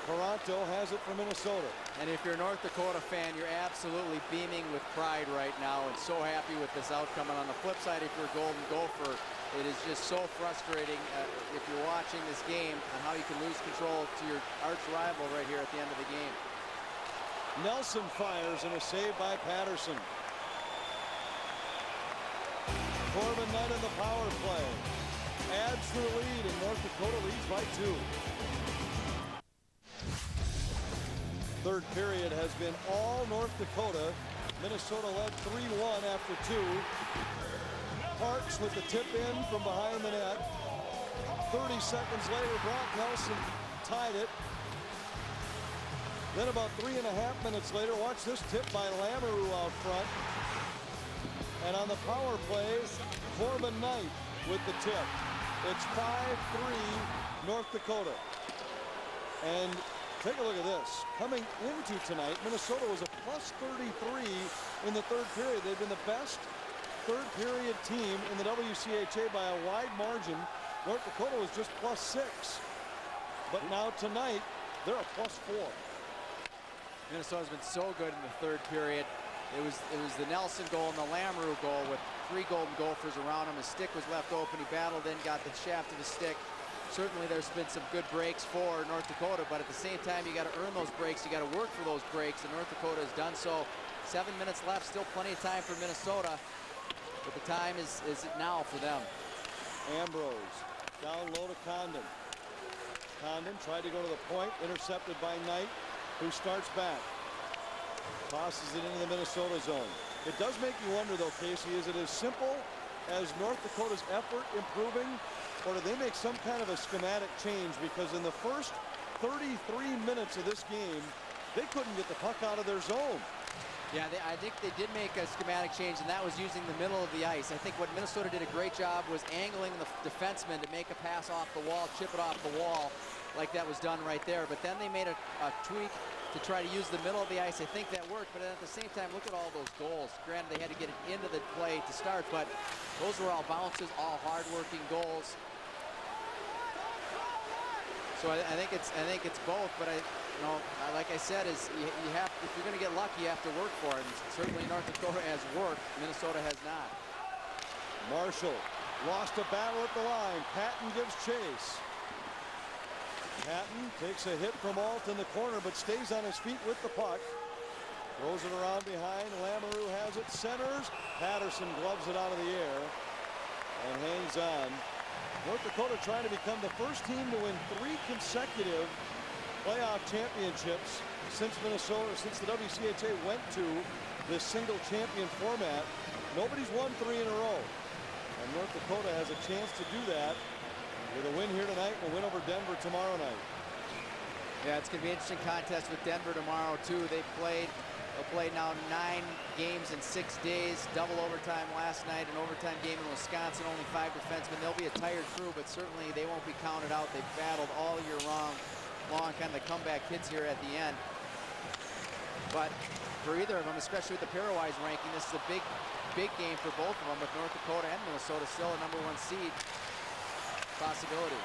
Toronto has it for Minnesota. And if you're a North Dakota fan, you're absolutely beaming with pride right now and so happy with this outcome. And on the flip side, if you're a Golden Gopher, it is just so frustrating if you're watching this game and how you can lose control to your arch rival right here at the end of the game. Nelson fires and a save by Patterson. Corbin Knight in the power play. Adds to the lead, and North Dakota leads by 2. Third period has been all North Dakota. Minnesota led 3-1 after 2. Parks with the tip in from behind the net. 30 seconds later, Brock Nelson tied it. Then about 3.5 minutes later, watch this tip by Lamoureux out front. And on the power play, Corbin Knight with the tip. It's 5-3 North Dakota. And take a look at this. Coming into tonight, Minnesota was a +33 in the third period. They've been the best third period team in the WCHA by a wide margin. North Dakota was just +6. But now tonight, they're a +4. Minnesota's been so good in the third period. It was the Nelson goal and the Lamoureux goal with 3 Golden Gophers around him. His stick was left open. He battled in, got the shaft of the stick. Certainly there's been some good breaks for North Dakota, but at the same time, you got to earn those breaks. You got to work for those breaks, and North Dakota has done so. 7 minutes left, still plenty of time for Minnesota, but the time is now for them. Ambrose down low to Condon. Condon tried to go to the point, intercepted by Knight, who starts back. Tosses it into the Minnesota zone. It does make you wonder, though, Casey, is it as simple as North Dakota's effort improving, or do they make some kind of a schematic change? Because in the first 33 minutes of this game, they couldn't get the puck out of their zone. Yeah, I think they did make a schematic change, and that was using the middle of the ice. I think what Minnesota did a great job was angling the defenseman to make a pass off the wall, chip it off the wall, like that was done right there. But then they made a tweak to try to use the middle of the ice. I think that worked, but at the same time, look at all those goals. Granted, they had to get it into the play to start, but those were all bounces, all hard-working goals. So I think it's both, but like I said, is you have, if you're going to get lucky, you have to work for it. And certainly North Dakota has worked, Minnesota has not. Marshall lost a battle at the line. Patton gives chase. Patton takes a hit from Alt in the corner, but stays on his feet with the puck. Throws it around behind. Lamoureux has it, centers. Patterson gloves it out of the air and hangs on. North Dakota trying to become the first team to win 3 consecutive playoff championships since the WCHA went to this single champion format. Nobody's won 3 in a row. And North Dakota has a chance to do that with a win here tonight and a win over Denver tomorrow night. Yeah, it's going to be an interesting contest with Denver tomorrow, too. They'll play now 9 games in 6 days, double overtime last night, an overtime game in Wisconsin, only 5 defensemen. They'll be a tired crew, but certainly they won't be counted out. They've battled all year long, kind of the comeback hits here at the end. But for either of them, especially with the pairwise ranking, this is a big game for both of them, with North Dakota and Minnesota still a #1 seed possibility.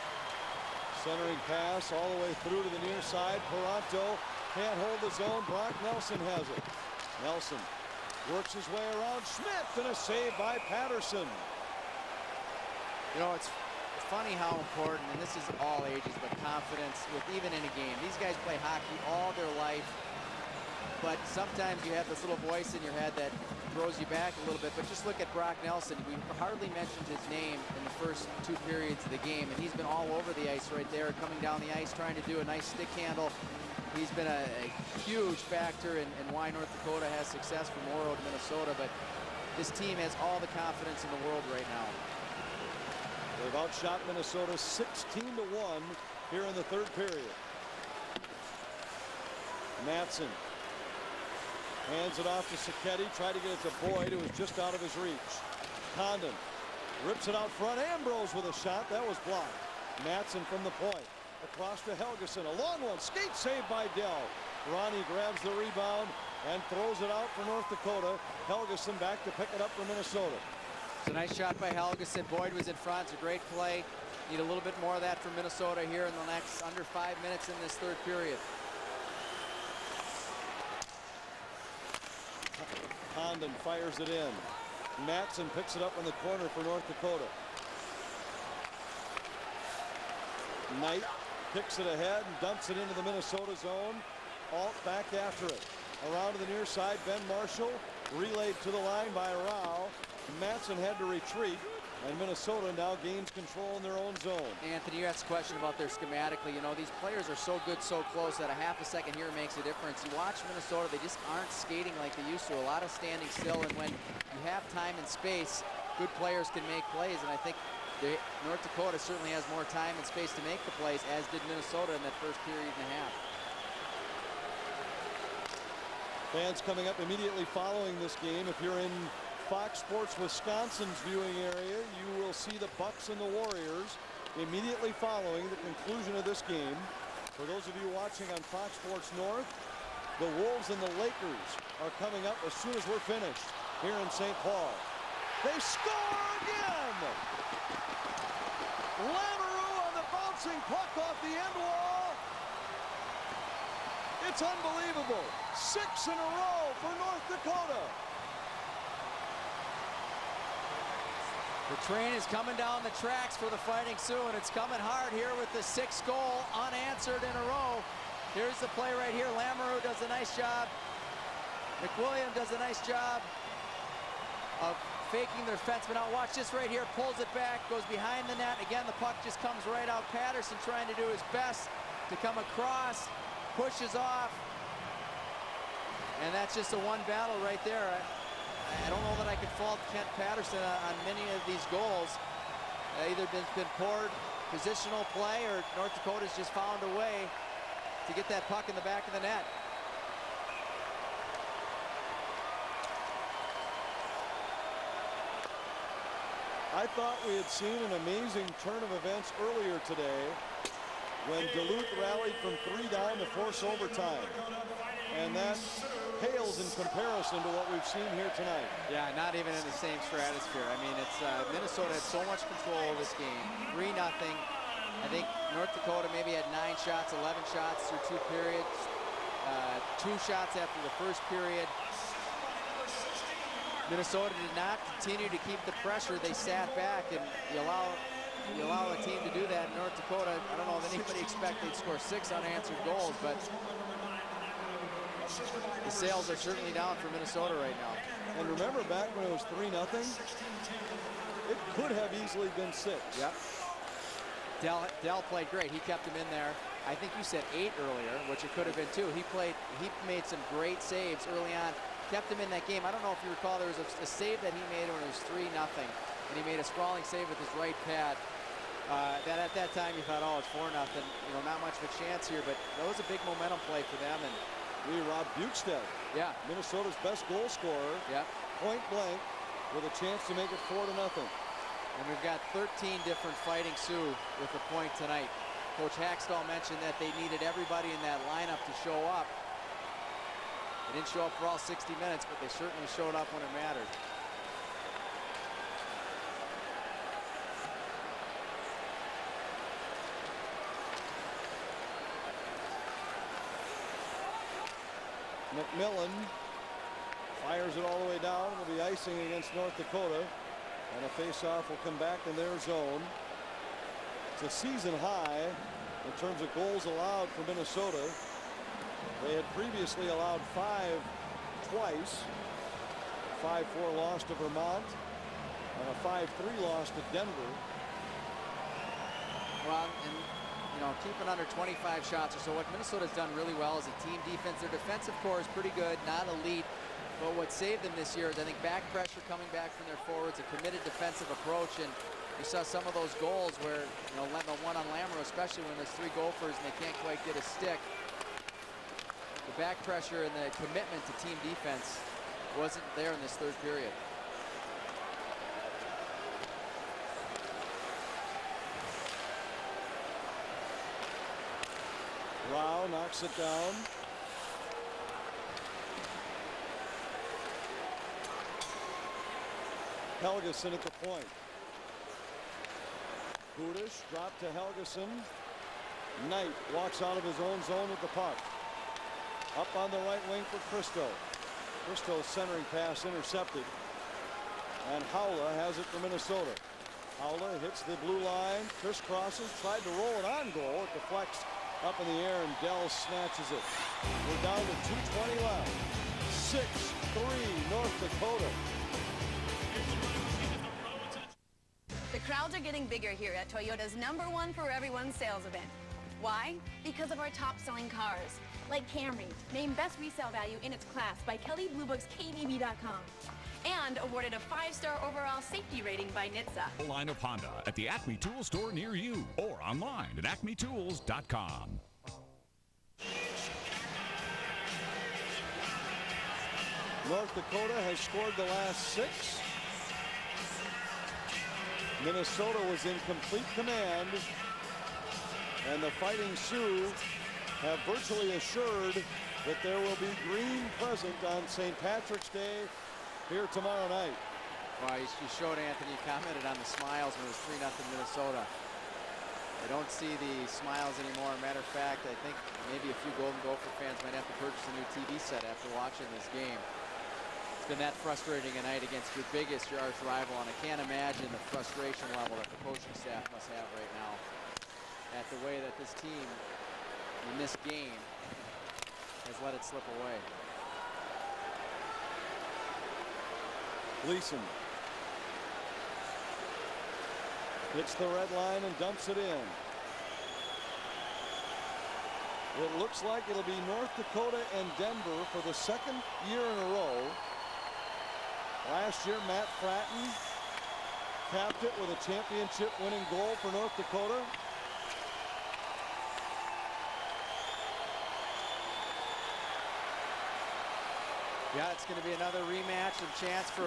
Centering pass all the way through to the near side. Peranto can't hold the zone. Brock Nelson has it. Nelson works his way around Smith, and a save by Patterson. You know, it's funny how important, and this is all ages, but confidence with even in a game. These guys play hockey all their life, but sometimes you have this little voice in your head that throws you back a little bit. But just look at Brock Nelson. We hardly mentioned his name in the first 2 periods of the game, and he's been all over the ice right there, coming down the ice, trying to do a nice stick handle. He's been a huge factor in why North Dakota has success from Oro to Minnesota, but this team has all the confidence in the world right now. They've outshot Minnesota 16-1 here in the 3rd period. Matson hands it off to Sacchetti, tried to get it to Boyd, who was just out of his reach. Condon rips it out front. Ambrose with a shot. That was blocked. Matson from the point. Across to Helgeson. A long one. Skate save by Dell. Ronnie grabs the rebound and throws it out for North Dakota. Helgeson back to pick it up for Minnesota. It's a nice shot by Helgeson. Boyd was in front. It's a great play. Need a little bit more of that from Minnesota here in the next under 5 minutes in this 3rd period. Condon fires it in. Matson picks it up in the corner for North Dakota. Knight kicks it ahead and dumps it into the Minnesota zone. Alt back after it. Around to the near side, Ben Marshall relayed to the line by Rao. Matson had to retreat, and Minnesota now gains control in their own zone. Anthony, you asked a question about their schematically. You know, these players are so good, so close that a half a second here makes a difference. You watch Minnesota, they just aren't skating like they used to. A lot of standing still, and when you have time and space, good players can make plays, and I think North Dakota certainly has more time and space to make the plays, as did Minnesota in that first period and a half. Fans coming up immediately following this game. If you're in Fox Sports Wisconsin's viewing area, you will see the Bucks and the Warriors immediately following the conclusion of this game. For those of you watching on Fox Sports North, the Wolves and the Lakers are coming up as soon as we're finished here in St. Paul. They score again! Lamoureux on the bouncing puck off the end wall. It's unbelievable. 6 in a row for North Dakota. The train is coming down the tracks for the Fighting Sioux, and it's coming hard here with the 6th goal unanswered in a row. Here's the play right here. Lamoureux does a nice job. McWilliam does a nice job of faking their defenseman out. Watch this right here. Pulls it back, goes behind the net. Again, the puck just comes right out. Patterson trying to do his best to come across. Pushes off. And that's just a one battle right there. I don't know that I could fault Kent Patterson on many of these goals. Either been poor positional play, or North Dakota's just found a way to get that puck in the back of the net. I thought we had seen an amazing turn of events earlier today when Duluth rallied from 3 down to force overtime. And that pales in comparison to what we've seen here tonight. Yeah, not even in the same stratosphere. I mean, it's Minnesota had so much control of this game. 3-0. I think North Dakota maybe had 9 shots, 11 shots through 2 periods. 2 shots after the first period. Minnesota did not continue to keep the pressure. They sat back, and you allow a team to do that. In North Dakota, I don't know if anybody expected they'd score 6 unanswered goals, but the sails are certainly down for Minnesota right now. And remember back when it was 3-0, it could have easily been 6. Yep. Dell played great. He kept him in there. I think you said 8 earlier, which it could have been 2. He made some great saves early on. Kept him in that game. I don't know if you recall, there was a save that he made when it was 3-0, and he made a sprawling save with his right pad. That at that time you thought, oh, it's 4-0. You know, not much of a chance here, but that was a big momentum play for them. And Rob Bukestad, yeah, Minnesota's best goal scorer, yeah, point blank, with a chance to make it 4-0. And we've got 13 different Fighting Sioux with a point tonight. Coach Hakstol mentioned that they needed everybody in that lineup to show up. They didn't show up for all 60 minutes, but they certainly showed up when it mattered. McMillan fires it all the way down. Will be icing against North Dakota. And a face-off will come back in their zone. It's a season high in terms of goals allowed for Minnesota. They had previously allowed 5 twice. 5-4 loss to Vermont and a 5-3 loss to Denver. Well, and you know, keeping under 25 shots or so. What Minnesota's done really well is a team defense. Their defensive core is pretty good, not elite. But what saved them this year is, I think, back pressure coming back from their forwards, a committed defensive approach, and you saw some of those goals where, you know, the one on Lamoureux, especially when there's 3 Gofers and they can't quite get a stick. The back pressure and the commitment to team defense wasn't there in this third period. Rao knocks it down. Helgeson at the point. Budish dropped to Helgeson. Knight walks out of his own zone with the puck. Up on the right wing for Christo. Christo's centering pass intercepted. And Haula has it for Minnesota. Haula hits the blue line, crisscrosses, tried to roll it on goal. It deflects up in the air and Dell snatches it. We're down to 2:20 left. 6-3 North Dakota. The crowds are getting bigger here at Toyota's #1 for everyone sales event. Why? Because of our top-selling cars, like Camry, named Best Resale Value in its class by Kelley Blue Book's KBB.com, and awarded a 5-star overall safety rating by NHTSA. Line of Honda at the Acme Tool store near you or online at acmetools.com. North Dakota has scored the last 6. Minnesota was in complete command, and the Fighting Sioux have virtually assured that there will be green present on St. Patrick's Day here tomorrow night. Well, you showed, Anthony, you commented on the smiles when it was 3-0 Minnesota. I don't see the smiles anymore. Matter of fact, I think maybe a few Golden Gopher fans might have to purchase a new TV set after watching this game. It's been that frustrating a night against your biggest, your arch rival, and I can't imagine the frustration level that the coaching staff must have right now at the way that this team in this game has let it slip away. Gleason hits the red line and dumps it in. It looks like it'll be North Dakota and Denver for the 2nd year in a row. Last year, Matt Fratton capped it with a championship-winning goal for North Dakota. Yeah, it's going to be another rematch and chance for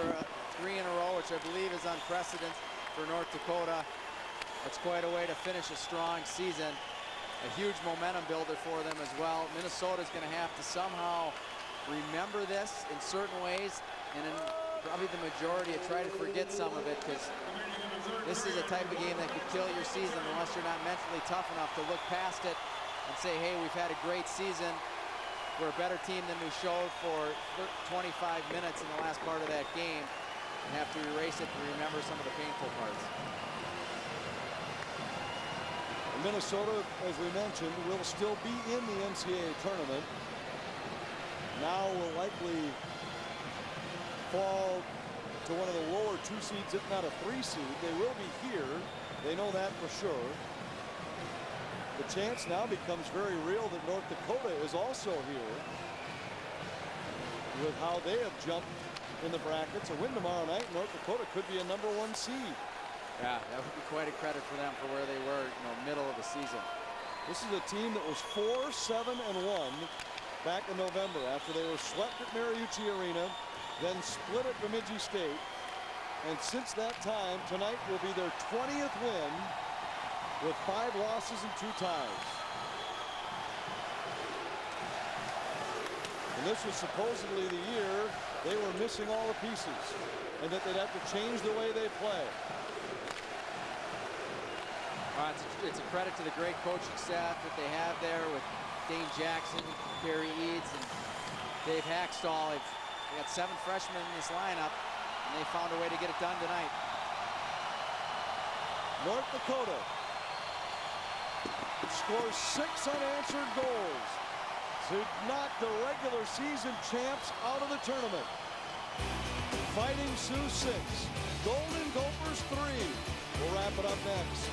3 in a row, which I believe is unprecedented for North Dakota. That's quite a way to finish a strong season. A huge momentum builder for them as well. Minnesota's going to have to somehow remember this in certain ways, and in probably the majority try to forget some of it, because this is a type of game that could kill your season unless you're not mentally tough enough to look past it and say, hey, we've had a great season. We're a better team than we showed for 25 minutes in the last part of that game, and have to erase it and remember some of the painful parts. Minnesota, as we mentioned, will still be in the NCAA tournament. Now will likely fall to one of the lower 2 seeds, if not a 3 seed. They will be here. They know that for sure. The chance now becomes very real that North Dakota is also here, with how they have jumped in the brackets. A win tomorrow night, North Dakota could be a #1 seed. Yeah, that would be quite a credit for them for where they were, you know, middle of the season. This is a team that was 4-7-1 back in November after they were swept at Mariucci Arena, then split at Bemidji State. And since that time, tonight will be their 20th win with 5 losses and 2 ties. And this was supposedly the year they were missing all the pieces and that they'd have to change the way they play. It's a credit to the great coaching staff that they have there with Dane Jackson, Gary Eads, and Dave Hakstol, they got 7 freshmen in this lineup, and they found a way to get it done tonight. North Dakota scores 6 unanswered goals to knock the regular season champs out of the tournament. Fighting Sioux 6, Golden Gophers 3. We'll wrap it up next.